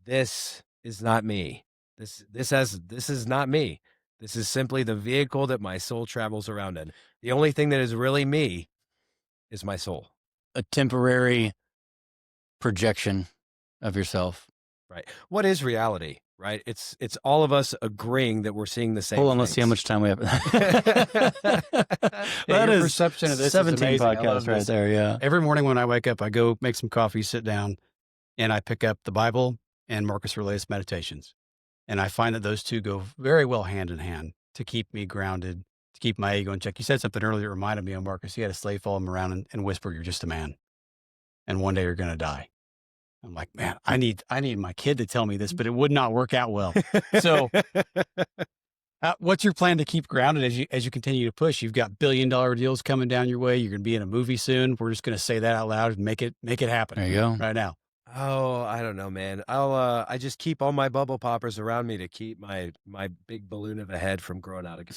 This is not me. This is not me. This is simply the vehicle that my soul travels around in. The only thing that is really me is my soul. A temporary projection of yourself. Right. What is reality? Right. It's all of us agreeing that we're seeing the same. Hold on, let's see how much time we have. Your That is perception of this is 17 amazing. I love podcasts right this. there. Yeah. Every morning when I wake up, I go make some coffee, sit down, and I pick up the Bible and Marcus Aurelius Meditations. And I find that those two go very well hand in hand to keep me grounded, to keep my ego in check. You said something earlier that reminded me of Marcus. He had a slave follow him around and whisper, "You're just a man. And one day you're going to die." I'm like, man, I need my kid to tell me this, but it would not work out well. So what's your plan to keep grounded as you continue to push? You've got $1 billion deals coming down your way. You're going to be in a movie soon. We're just going to say that out loud and make it happen. There you go. Right now. Oh, I don't know, man. I just keep all my bubble poppers around me to keep my big balloon of a head from growing out again.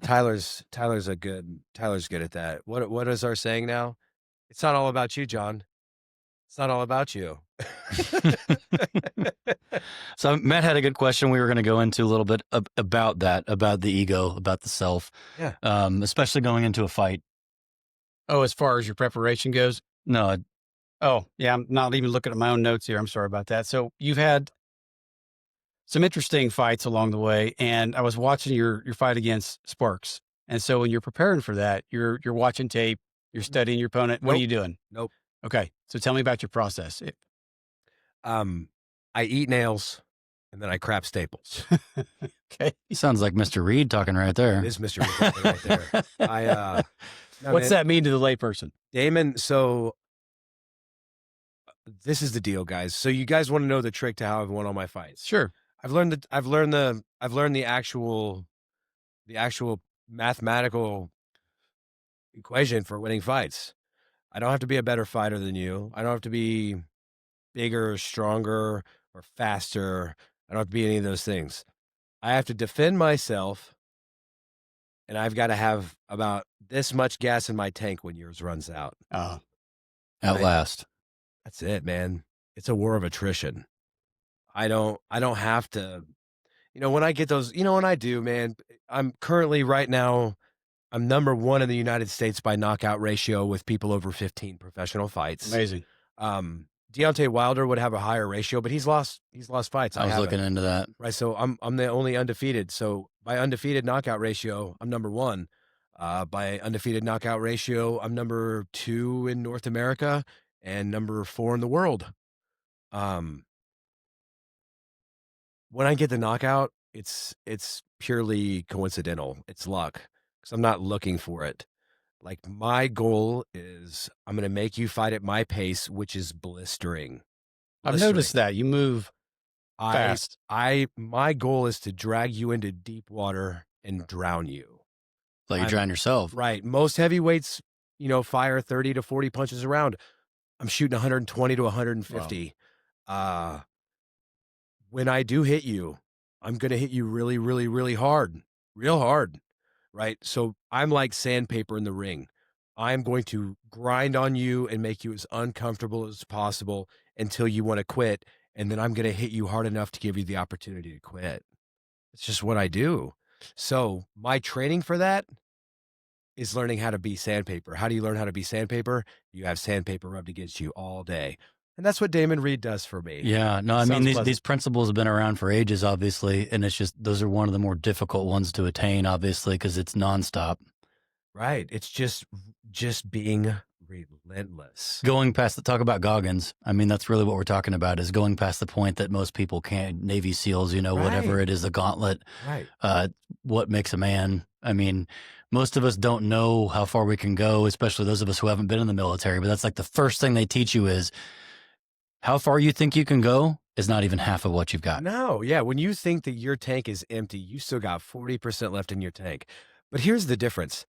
Tyler's good at that. What is our saying now? It's not all about you, John. It's not all about you. So Matt had a good question. We were going to go into a little bit about that, about the ego, about the self. Yeah. Especially going into a fight. Oh, as far as your preparation goes? No. Oh, yeah. I'm not even looking at my own notes here. I'm sorry about that. So you've had some interesting fights along the way, and I was watching your fight against Sparks. And so when you're preparing for that, you're watching tape, you're studying your opponent. What are you doing? Nope. Okay. So tell me about your process. I eat nails and then I crap staples. Okay. Sounds like Mr. Reed talking right there. It is Mr. Reed right there. What's that mean to the layperson? Damon, so this is the deal, guys. So you guys want to know the trick to how I've won all my fights? Sure. I've learned the actual mathematical equation for winning fights. I don't have to be a better fighter than you. I don't have to be bigger, stronger, or faster. I don't have to be any of those things. I have to defend myself, and I've got to have about this much gas in my tank when yours runs out. Outlast. That's it, man. It's a war of attrition. I don't have to, when I get those, when I do, man, I'm currently right now, I'm number 1 in the United States by knockout ratio with people over 15 professional fights. Amazing. Deontay Wilder would have a higher ratio, but he's lost fights. I was looking into that. Right. So I'm the only undefeated. So by undefeated knockout ratio, I'm number 1. By undefeated knockout ratio, I'm number 2 in North America and number 4 in the world. When I get the knockout, it's purely coincidental. It's luck because I'm not looking for it. Like, my goal is I'm going to make you fight at my pace, which is blistering. I've noticed that you move fast. My goal is to drag you into deep water and drown you. Like you drown yourself. Right. Most heavyweights, fire 30 to 40 punches around. I'm shooting 120 to Wow. 150. When I do hit you, I'm gonna hit you really, really, really hard, real hard, right? So I'm like sandpaper in the ring. I'm going to grind on you and make you as uncomfortable as possible until you want to quit, and then I'm gonna hit you hard enough to give you the opportunity to quit. It's just what I do. So my training for that is learning how to be sandpaper. How do you learn how to be sandpaper? You have sandpaper rubbed against you all day. And that's what Damon Reed does for me. Yeah, no, I mean, Sounds these pleasant. principles have been around for ages, obviously, and it's just those are one of the more difficult ones to attain, obviously, because it's nonstop. Right. It's just being relentless. Going past the talk about Goggins, I mean, that's really what we're talking about is going past the point that most people can't. Navy SEALs, whatever Right. it is, the gauntlet, Right. what makes a man. I mean, most of us don't know how far we can go, especially those of us who haven't been in the military, but that's like the first thing they teach you is how far you think you can go is not even half of what you've got. No, yeah. When you think that your tank is empty, you still got 40% left in your tank. But here's the difference.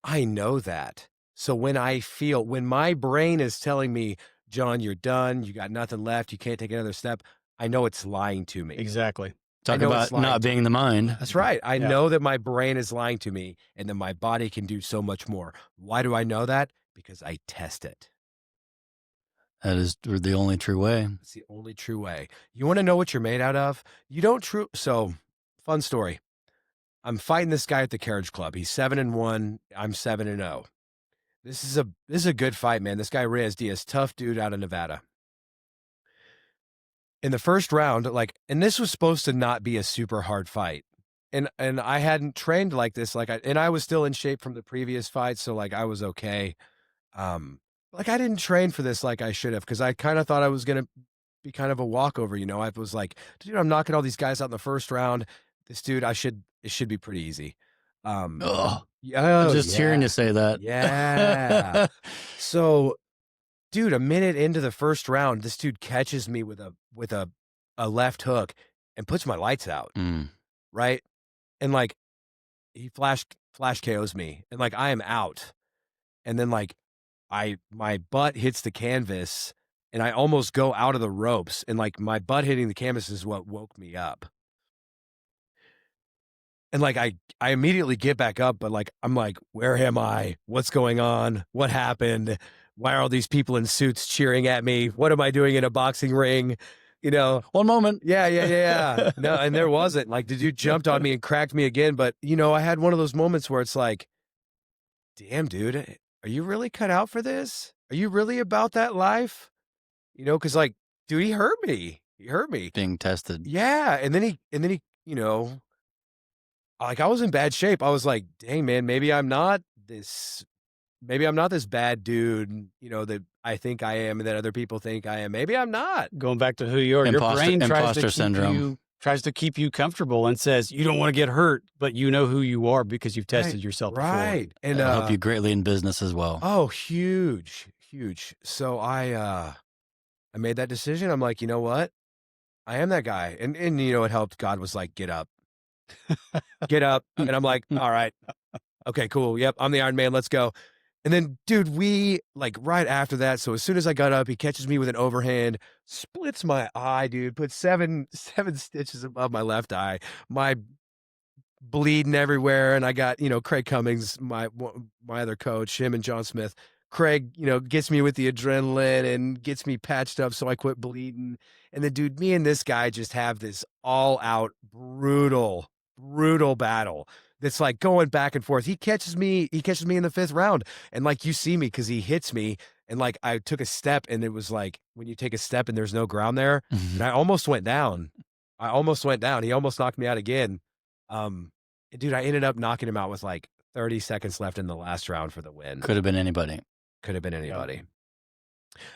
I know that. So when my brain is telling me, John, you're done, you got nothing left, you can't take another step, I know it's lying to me. Exactly. Talk know it's about not lying to being the mind. That's right. I Yeah. know that my brain is lying to me and that my body can do so much more. Why do I know that? Because I test it. That is the only true way. It's the only true way. You want to know what you're made out of? You don't So, fun story. I'm fighting this guy at the Carriage Club. He's 7-1. I'm 7-0. This is a good fight, man. This guy Reyes Diaz, tough dude out of Nevada. In the first round, and this was supposed to not be a super hard fight. And I hadn't trained like this, I was still in shape from the previous fight, so I was okay. I didn't train for this like I should have because I kind of thought I was gonna be kind of a walkover, I was like, dude, I'm knocking all these guys out in the first round. This dude, it should be pretty easy. Ugh. Oh, Just hearing you say that. yeah. So, dude, a minute into the first round, this dude catches me with a left hook and puts my lights out, Mm. right? And he flash KOs me, and I am out. And then my butt hits the canvas, and I almost go out of the ropes, and my butt hitting the canvas is what woke me up. And I immediately get back up, but I'm like, where am I? What's going on? What happened? Why are all these people in suits cheering at me? What am I doing in a boxing ring? One moment. Yeah. No, and there wasn't. The dude jumped on me and cracked me again. But I had one of those moments where it's like, damn, dude, are you really cut out for this? Are you really about that life? Because dude, he hurt me. He hurt me. Being tested. Yeah. And then he, I was in bad shape. I was like, dang, man, maybe I'm not this bad dude, that I think I am and that other people think I am. Maybe I'm not. Going back to who you are, your brain tries to keep you comfortable and says you don't want to get hurt, but you know who you are because you've tested yourself before. Right. And It'll help you greatly in business as well. Oh, huge. So I made that decision. I'm like, you know what? I am that guy. And it helped. God was like, get up. Get up. And I'm like, all right. Okay, cool. Yep, I'm the Iron Man. Let's go. And then, dude, we right after that. So as soon as I got up, he catches me with an overhand, splits my eye, dude, put seven stitches above my left eye, my bleeding everywhere. And I got, Craig Cummings, my other coach, him and John Smith. Craig, gets me with the adrenaline and gets me patched up so I quit bleeding. And then, dude, me and this guy just have this all out brutal battle. That's going back and forth. He catches me in the fifth round. And you see me because he hits me. And I took a step and it was when you take a step and there's no ground there. And I almost went down. He almost knocked me out again. And dude, I ended up knocking him out with 30 seconds left in the last round for the win. Could have been anybody. Yeah.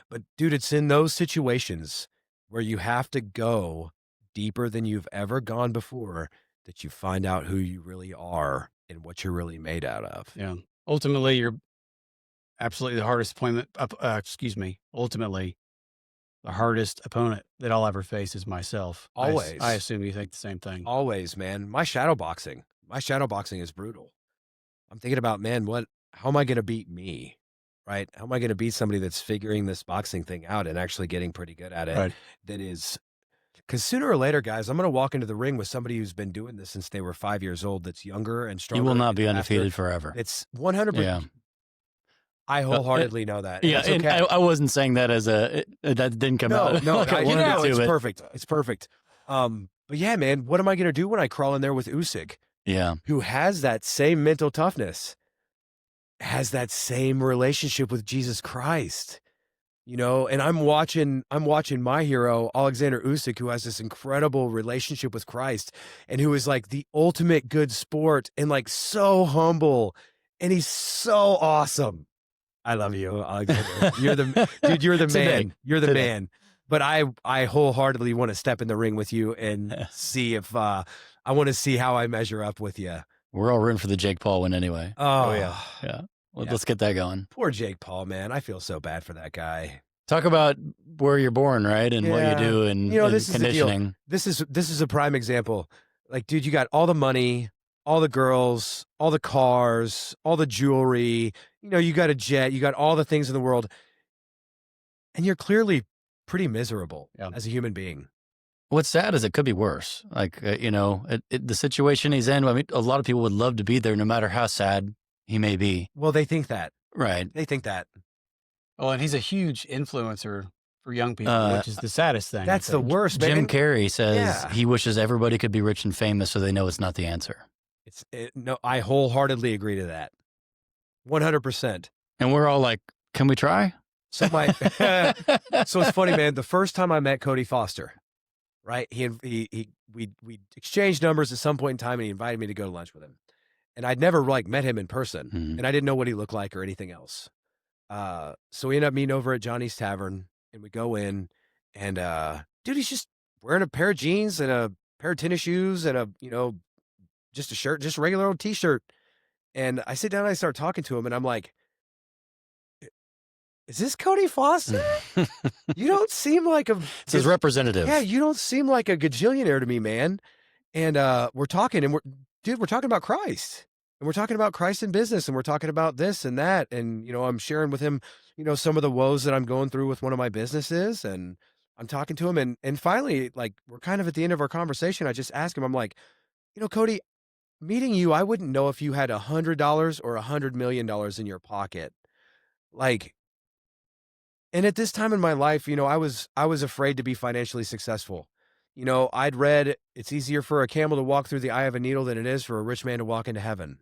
But dude, it's in those situations where you have to go deeper than you've ever gone before that you find out who you really are and what you're really made out of. Yeah. Ultimately, you're absolutely the hardest opponent. Ultimately, the hardest opponent that I'll ever face is myself. Always. I assume you think the same thing. Always, man. My shadow boxing is brutal. I'm thinking about, man, how am I going to beat me? right? How am I going to beat somebody that's figuring this boxing thing out and actually getting pretty good at it? Right. That is, because sooner or later, guys, I'm going to walk into the ring with somebody who's been doing this since they were 5 years old. That's younger and stronger. You will not and be faster. undefeated forever. It's 100%. Yeah. I wholeheartedly know that. Yeah, it's and okay. I wasn't saying that as that didn't come out. No, like I wanted it to, it's but- perfect. It's perfect. But yeah, man, what am I going to do when I crawl in there with Usyk, Yeah. who has that same mental toughness, has that same relationship with Jesus Christ, and I'm watching my hero, Alexander Usyk, who has this incredible relationship with Christ and who is like the ultimate good sport and like so humble, and he's so awesome. I love you, Alexander. You're the man. You're the man. But I wholeheartedly want to step in the ring with you and see if I want to see how I measure up with you. We're all rooting for the Jake Paul win anyway. Oh yeah. Yeah. Well, Yeah. let's get that going. Poor Jake Paul, man. I feel so bad for that guy. Talk about where you're born, right? And what you Yeah. do and, This is the deal. conditioning. This is a prime example. Like, dude, you got all the money, all the girls, all the cars, all the jewelry, you got a jet, you got all the things in the world. And you're clearly pretty miserable as a human being. What's sad is it could be worse. Like, the situation he's in, I mean, a lot of people would love to be there no matter how sad he may be. Well, they think that. Right. They think that. Oh, and he's a huge influencer for young people, which is the saddest thing. That's the worst, man. Jim Carrey says Yeah. he wishes everybody could be rich and famous so they know it's not the answer. No, I wholeheartedly agree to that. 100%. And we're all like, can we try? So so it's funny, man. The first time I met Cody Foster, right? We exchanged numbers at some point in time, and he invited me to go to lunch with him. And I'd never met him in person, Mhm. and I didn't know what he looked like or anything else. So we ended up meeting over at Johnny's Tavern, and we go in, and dude, he's just wearing a pair of jeans and a pair of tennis shoes and a just a shirt, just a regular old t-shirt. And I sit down and I start talking to him, and I'm like, is this Cody Foster? You don't seem like a... It's his representative. Yeah, you don't seem like a gajillionaire to me, man. And we're talking, and we're talking about Christ. And we're talking about Christ in business, and we're talking about this and that. And, I'm sharing with him, some of the woes that I'm going through with one of my businesses. And I'm talking to him. And finally, we're kind of at the end of our conversation. I just asked him, I'm like, Cody, meeting you, I wouldn't know if you had $100 or $100 million in your pocket. And at this time in my life, I was afraid to be financially successful. I'd read it's easier for a camel to walk through the eye of a needle than it is for a rich man to walk into heaven.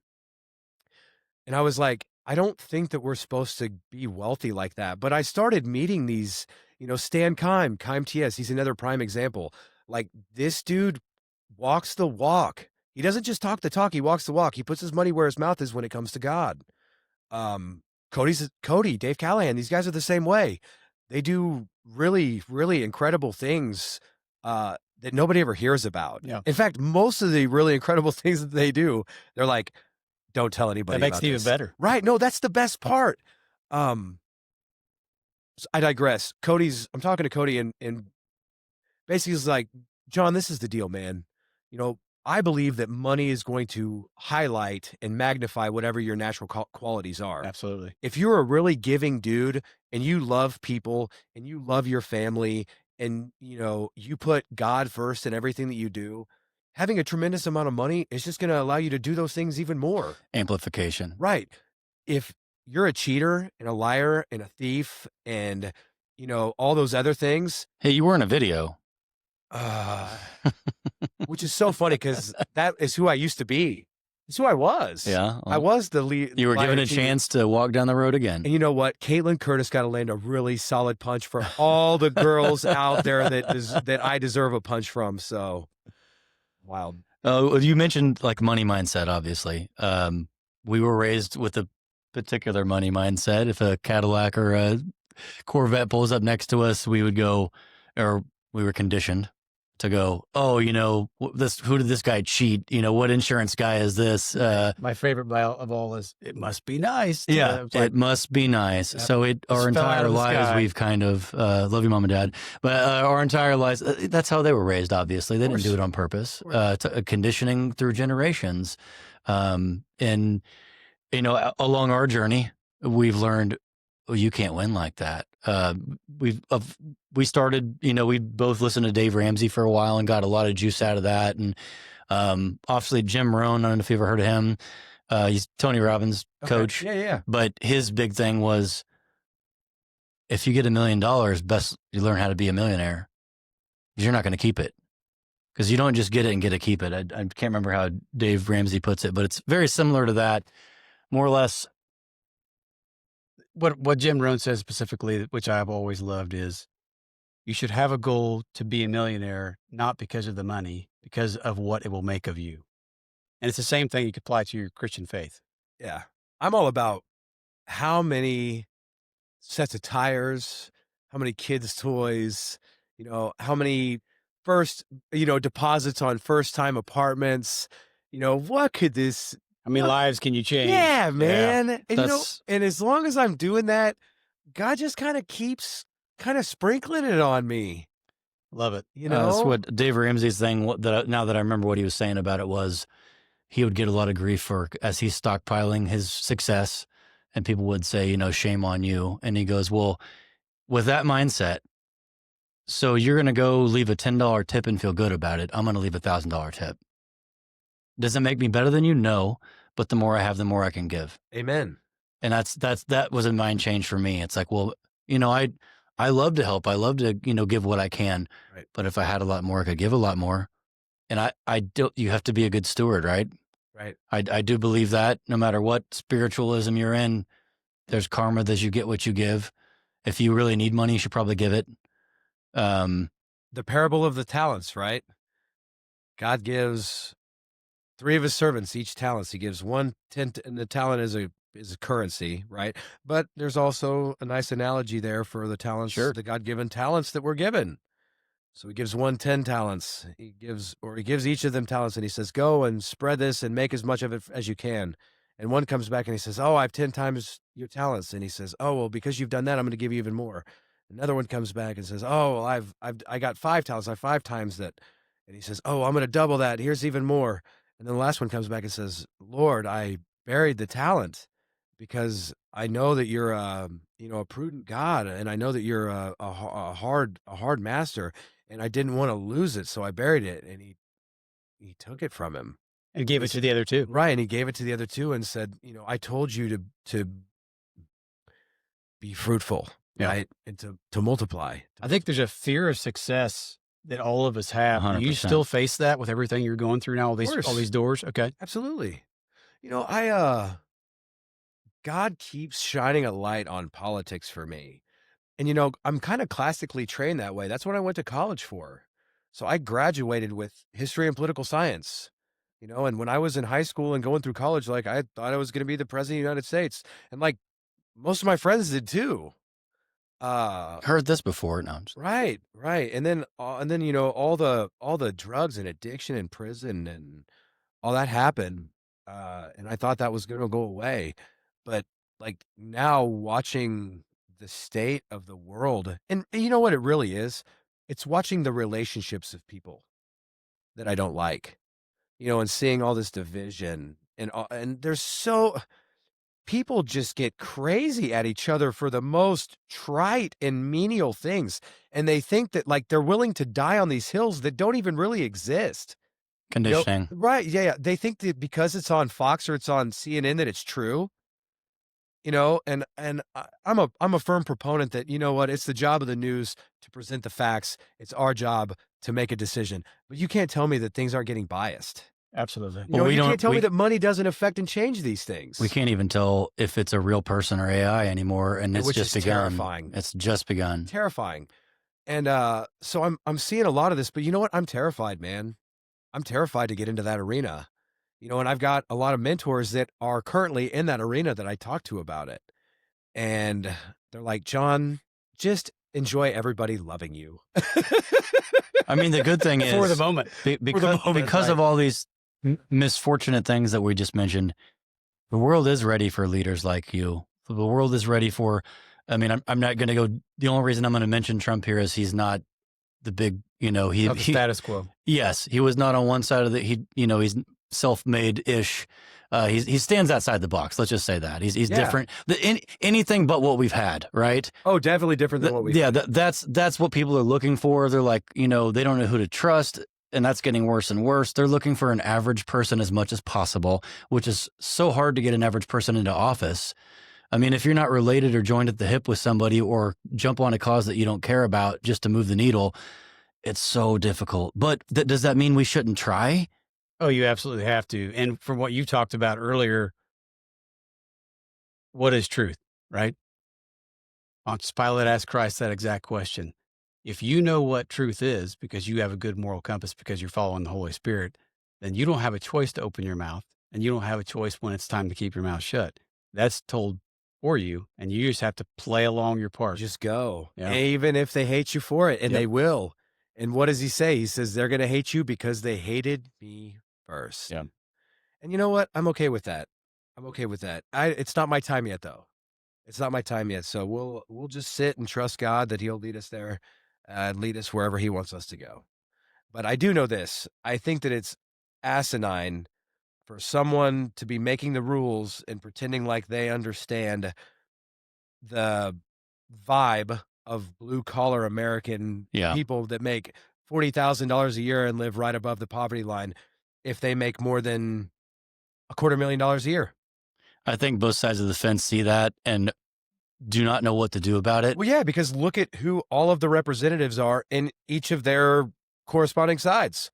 And I was like, I don't think that we're supposed to be wealthy like that. But I started meeting these, Stan Keim TS. He's another prime example. Like, this dude walks the walk. He doesn't just talk the talk. He walks the walk. He puts his money where his mouth is when it comes to God. Cody, Dave Callahan, these guys are the same way. They do really, really incredible things that nobody ever hears about. Yeah. In fact, most of the really incredible things that they do, they're like, don't tell anybody. That makes about it even this. better. Right. No, that's the best part. So I digress. I'm talking to Cody and basically he's like, John, this is the deal, man. I believe that money is going to highlight and magnify whatever your natural qualities are. Absolutely. If you're a really giving dude and you love people and you love your family and, you put God first in everything that you do, having a tremendous amount of money is just going to allow you to do those things even more. Amplification. Right. If you're a cheater and a liar and a thief and, all those other things. Hey, you were in a video. Which is so funny because that is who I used to be. It's who I was. Yeah. I was the lead. You were given a chance to walk down the road again. And you know what? Caitlin Curtis got to land a really solid punch for all the girls out there that I deserve a punch from. So, wild. You mentioned money mindset, obviously. We were raised with a particular money mindset. If a Cadillac or a Corvette pulls up next to us, we would go, or we were conditioned to go, oh, who did this guy cheat? What insurance guy is this? My favorite of all is, it must be nice. Yeah, it must be nice. Yep. So our entire lives, we've kind of, love you, mom and dad, but our entire lives, that's how they were raised, obviously. They didn't do it on purpose. Conditioning through generations. And, along our journey, we've learned well, you can't win like that. We started, we both listened to Dave Ramsey for a while and got a lot of juice out of that. And obviously Jim Rohn, I don't know if you've ever heard of him. He's Tony Robbins' coach. Yeah. But his big thing was, if you get $1 million, best you learn how to be a millionaire, because you're not going to keep it. Because you don't just get it and get to keep it. I can't remember how Dave Ramsey puts it, but it's very similar to that, more or less. What Jim Rohn says specifically, which I've always loved, is you should have a goal to be a millionaire, not because of the money, because of what it will make of you. And it's the same thing you could apply to your Christian faith. Yeah. I'm all about how many sets of tires, how many kids' toys, how many first, deposits on first-time apartments. What could this... How many lives can you change? Yeah, man. Yeah. And, and as long as I'm doing that, God just kind of keeps sprinkling it on me. Love it. That's what Dave Ramsey's thing, now that I remember what he was saying about it, was he would get a lot of grief for, as he's stockpiling his success, and people would say, shame on you. And he goes, well, with that mindset, so you're going to go leave a $10 tip and feel good about it. I'm going to leave a $1,000 tip. Does it make me better than you? No. But the more I have, the more I can give. Amen. And that was a mind change for me. It's like, well, I love to help. I love to, give what I can. Right. But if I had a lot more, I could give a lot more. And you have to be a good steward, right? Right. I do believe that no matter what spiritualism you're in, there's karma that you get what you give. If you really need money, you should probably give it. The parable of the talents, right? God gives 3 of his servants each talents. He gives 1 10, and the talent is a currency, right? But there's also a nice analogy there for the talents, Sure. the God-given talents that we're given. So he gives 1 10 talents. He gives each of them talents, and he says, go and spread this and make as much of it as you can. And one comes back and he says, oh, I have 10 times your talents. And he says, oh, well, because you've done that, I'm going to give you even more. Another one comes back and says, oh, well, I got 5 talents. I have 5 times that. And he says, oh, I'm going to double that. Here's even more. And then the last one comes back and says, Lord, I buried the talent because I know that you're a prudent God, and I know that you're a hard master, and I didn't want to lose it, so I buried it. And he took it from him And gave it to the other 2. right, and he gave it to the other 2 and said, I told you to be fruitful, Yeah. right, and to multiply. I think there's a fear of success that all of us have. Do you 100%. still face that with everything you're going through now? All these doors. Okay. Absolutely. God keeps shining a light on politics for me. And, I'm kind of classically trained that way. That's what I went to college for. So I graduated with history and political science, and when I was in high school and going through college, like, I thought I was going to be the president of the United States. And like most of my friends did too. Heard this before. No, I'm just... Right. And then, all the drugs and addiction and prison and all that happened. And I thought that was going to go away. But like now watching the state of the world, and you know what it really is? It's watching the relationships of people that I don't like, and seeing all this division and there's people just get crazy at each other for the most trite and menial things. And they think that like they're willing to die on these hills that don't even really exist. Conditioning. Right. Yeah. They think that because it's on Fox or it's on CNN that it's true. And I'm a firm proponent that, it's the job of the news to present the facts. It's our job to make a decision. But you can't tell me that things aren't getting biased. Absolutely. You can't tell me that money doesn't affect and change these things. We can't even tell if it's a real person or AI anymore, and it's Which just is begun. terrifying. It's just begun. Terrifying. And so I'm seeing a lot of this, but you know what? I'm terrified, man. I'm terrified to get into that arena. And I've got a lot of mentors that are currently in that arena that I talk to about it. And they're like, John, just enjoy everybody loving you. I mean, the good thing is For the moment. Because of all these misfortunate things that we just mentioned, the world is ready for leaders like you. The world is ready for, I'm not going to go, the only reason I'm going to mention Trump here is he's not the big, Of the status quo. Yes, he was not on one side of he's self-made-ish, He stands outside the box. Let's just say that he's Yeah. different. Anything but what we've had, right? Oh, definitely different than what we. Yeah, that's what people are looking for. They're like, they don't know who to trust, and that's getting worse and worse. They're looking for an average person as much as possible, which is so hard to get an average person into office. I mean, if you're not related or joined at the hip with somebody or jump on a cause that you don't care about just to move the needle, it's so difficult. But does that mean we shouldn't try? Oh, you absolutely have to. And from what you talked about earlier, what is truth, right? Pontius Pilate asked Christ that exact question. If you know what truth is because you have a good moral compass because you're following the Holy Spirit, then you don't have a choice to open your mouth and you don't have a choice when it's time to keep your mouth shut. That's told for you, and you just have to play along your part. Just go. Yeah. Even if they hate you for it, and Yep. they will. And what does he say? He says they're going to hate you because they hated me first. Yeah. And you know what? I'm okay with that. I'm okay with that. It's not my time yet, though. It's not my time yet. So we'll just sit and trust God that he'll lead us there, lead us wherever he wants us to go. But I do know this. I think that it's asinine for someone to be making the rules and pretending like they understand the vibe of blue collar American Yeah. people that make $40,000 a year and live right above the poverty line if they make more than $250,000 a year. I think both sides of the fence see that and do not know what to do about it. Well, yeah, because look at who all of the representatives are in each of their corresponding sides.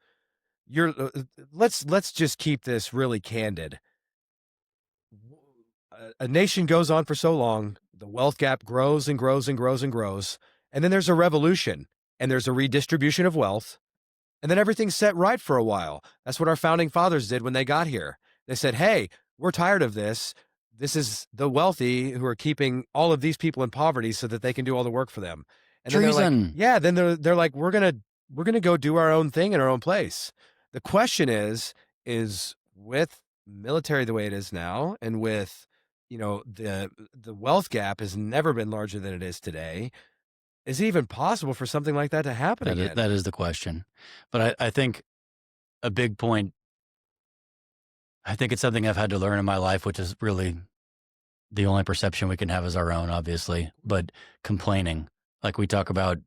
Let's just keep this really candid. A nation goes on for so long, the wealth gap grows and grows and grows and grows, and then there's a revolution and there's a redistribution of wealth, and then everything's set right for a while. That's what our founding fathers did when they got here. They said, hey, we're tired of this. This is the wealthy who are keeping all of these people in poverty so that they can do all the work for them. And then Treason. they're like, we're gonna go do our own thing in our own place. The question is with military the way it is now, and with the wealth gap has never been larger than it is today. Is it even possible for something like that to happen again? That is the question. But I think a big point, I think it's something I've had to learn in my life, which is really the only perception we can have is our own, obviously. But complaining, like we talk about,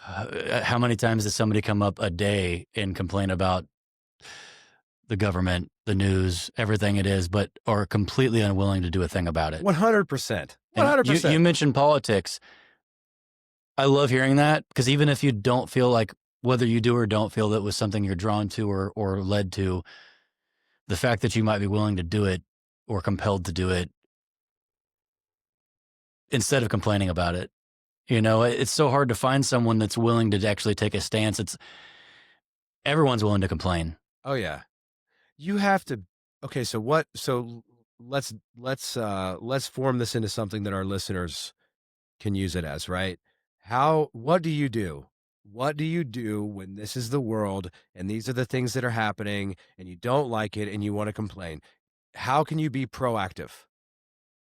how many times does somebody come up a day and complain about the government, the news, everything it is, but are completely unwilling to do a thing about it? 100%. And 100%. You mentioned politics. I love hearing that because even if you don't feel like, whether you do or don't feel that was something you're drawn to or led to, the fact that you might be willing to do it or compelled to do it instead of complaining about it. It's so hard to find someone that's willing to actually take a stance. Everyone's willing to complain. Oh yeah. You have to. Okay. So let's form this into something that our listeners can use it as, right? What do you do? What do you do when this is the world and these are the things that are happening and you don't like it and you want to complain? How can you be proactive?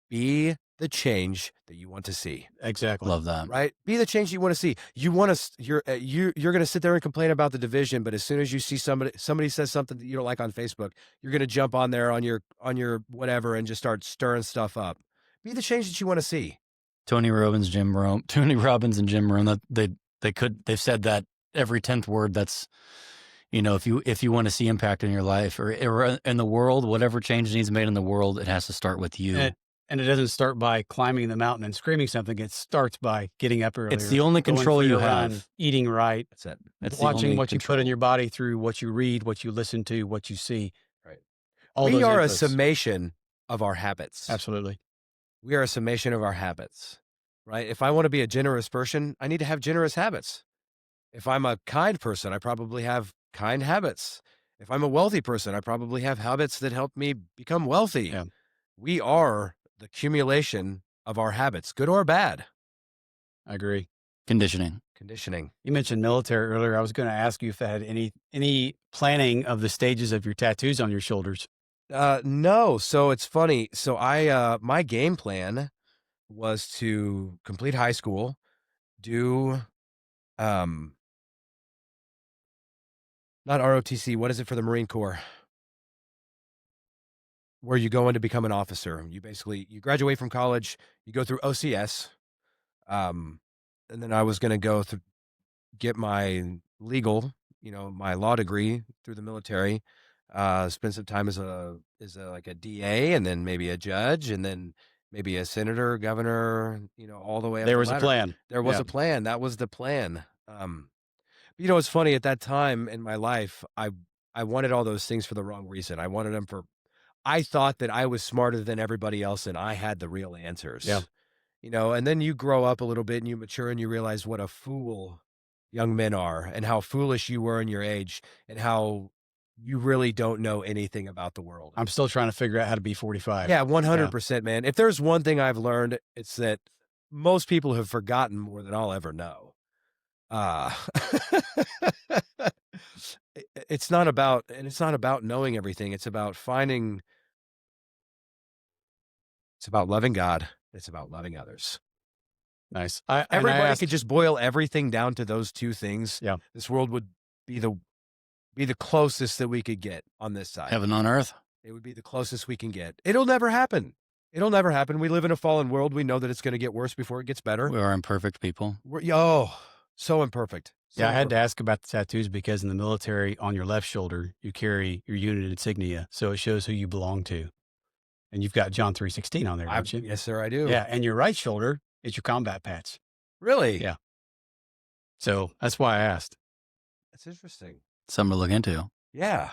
Be the change that you want to see. Exactly. Love that. Right? Be the change you want to see. You're going to sit there and complain about the division, but as soon as you see somebody says something that you don't like on Facebook, you're going to jump on there on your whatever and just start stirring stuff up. Be the change that you want to see. Tony Robbins and Jim Rohn, they've said that every 10th word. That's, if you want to see impact in your life or in the world, whatever change needs made in the world, it has to start with you. And it doesn't start by climbing the mountain and screaming something. It starts by getting up earlier. It's the only control you have. Eating right. That's it. It's watching what you put in your body through what you read, what you listen to, what you see. Right. All We those are a inputs. summation of our habits. Absolutely. We are a summation of our habits, right? If I want to be a generous person, I need to have generous habits. If I'm a kind person, I probably have kind habits. If I'm a wealthy person, I probably have habits that help me become wealthy. Yeah. We are the accumulation of our habits, good or bad. I agree. Conditioning. You mentioned military earlier. I was going to ask you if it had any planning of the stages of your tattoos on your shoulders. No. So it's funny. So my game plan was to complete high school, do, not ROTC. What is it for the Marine Corps? where you go in to become an officer. You graduate from college, you go through OCS, and then I was going to go get my legal, my law degree through the military, spend some time as like a DA, and then maybe a judge, and then maybe a senator, governor, all the way up There the was a ladder. plan. There was a plan. That was the plan. It's funny, at that time in my life, I wanted all those things for the wrong reason. I wanted them I thought that I was smarter than everybody else and I had the real answers. Yeah. And then you grow up a little bit and you mature and you realize what a fool young men are and how foolish you were in your age and how you really don't know anything about the world. I'm still trying to figure out how to be 45. Yeah, 100%, man. If there's one thing I've learned, it's that most people have forgotten more than I'll ever know. It's not about knowing everything. It's about it's about loving God. It's about loving others. Nice. Everybody could just boil everything down to those two things. Yeah. This world would be the closest that we could get on this side. Heaven on earth. It would be the closest we can get. It'll never happen. It'll never happen. We live in a fallen world. We know that it's going to get worse before it gets better. We are imperfect people. So imperfect. I had to ask about the tattoos because in the military, on your left shoulder, you carry your unit insignia, so it shows who you belong to. And you've got John 3:16 on there, don't you? Yes, sir, I do. Yeah, and your right shoulder is your combat patch. Really? Yeah. So that's why I asked. That's interesting. Something to look into. Yeah.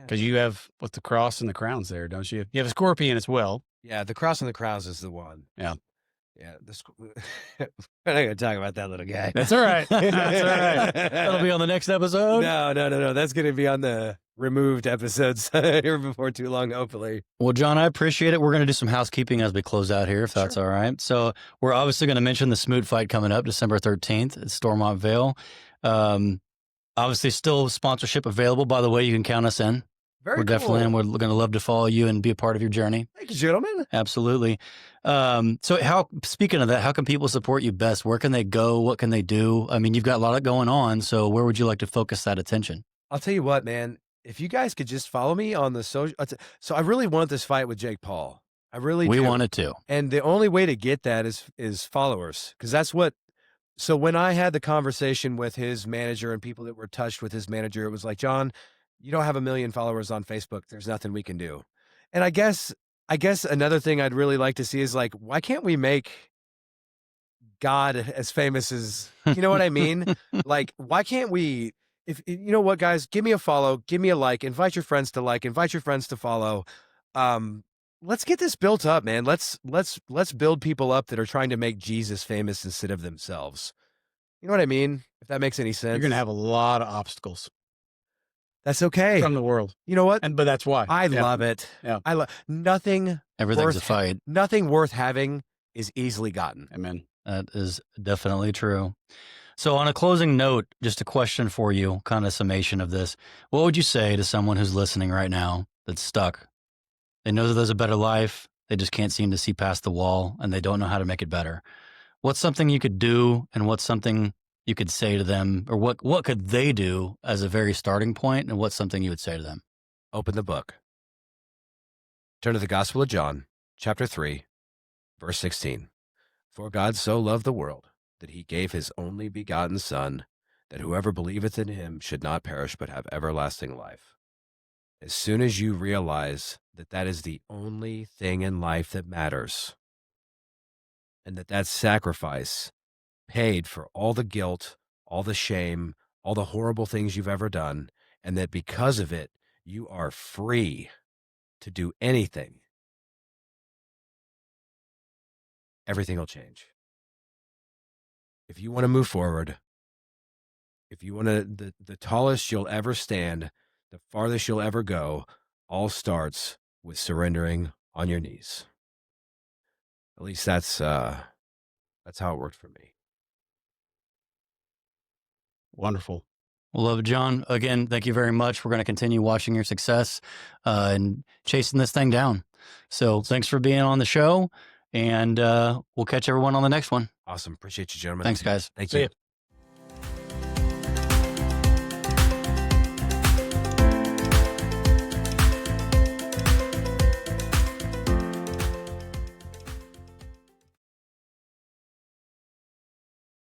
Because you have with the cross and the crowns there, don't you? You have a scorpion as well. Yeah, the cross and the crowns is the one. Yeah. Yeah, we're not going to talk about that little guy. That's all right. That's all right. That'll be on the next episode. No. That's going to be on the removed episodes here before too long, hopefully. Well, John, I appreciate it. We're going to do some housekeeping as we close out here, if that's all right. So we're obviously going to mention the Smoot fight coming up December 13th at Stormont Vale. Obviously, still sponsorship available. By the way, you can count us in. Very We're cool. definitely in. We're going to love to follow you and be a part of your journey. Thank you, gentlemen. Absolutely. So speaking of that, how can people support you best? Where can they go? What can they do? I mean, you've got a lot going on. So where would you like to focus that attention? I'll tell you what, man. If you guys could just follow me on the social. So I really want this fight with Jake Paul. I really do. We want it too. And the only way to get that is followers. Because that's what. So when I had the conversation with his manager and people that were touched with his manager, it was like, John, you don't have 1 million followers on Facebook. There's nothing we can do. And I guess another thing I'd really like to see is like, why can't we make God as famous as, you know what I mean? Like, why can't we, if you know what, guys, give me a follow, give me a like, invite your friends to like, invite your friends to follow. Let's get this built up, man. Let's build people up that are trying to make Jesus famous instead of themselves. You know what I mean? If that makes any sense. You're going to have a lot of obstacles. That's okay. From the world. You know what? But that's why. I love it. Yeah. I love nothing. Everything's a fight. Nothing worth having is easily gotten. Amen. That is definitely true. So on a closing note, just a question for you, kind of summation of this. What would you say to someone who's listening right now that's stuck? They know that there's a better life. They just can't seem to see past the wall and they don't know how to make it better. What's something you could do and what's something you could say to them, or what could they do as a very starting point, and what's something you would say to them? Open the book. Turn to the Gospel of John, chapter 3, verse 16. For God so loved the world that he gave his only begotten Son, that whoever believeth in him should not perish but have everlasting life. As soon as you realize that that is the only thing in life that matters, and that sacrifice paid for all the guilt, all the shame, all the horrible things you've ever done, and that because of it, you are free to do anything, everything will change. If you want to move forward, if you want to, the tallest you'll ever stand, the farthest you'll ever go, all starts with surrendering on your knees. At least that's how it worked for me. Wonderful. Well, love it, John. Again, thank you very much. We're going to continue watching your success and chasing this thing down. So thanks for being on the show, and we'll catch everyone on the next one. Awesome. Appreciate you, gentlemen. Thanks, guys. Thank See you. ya.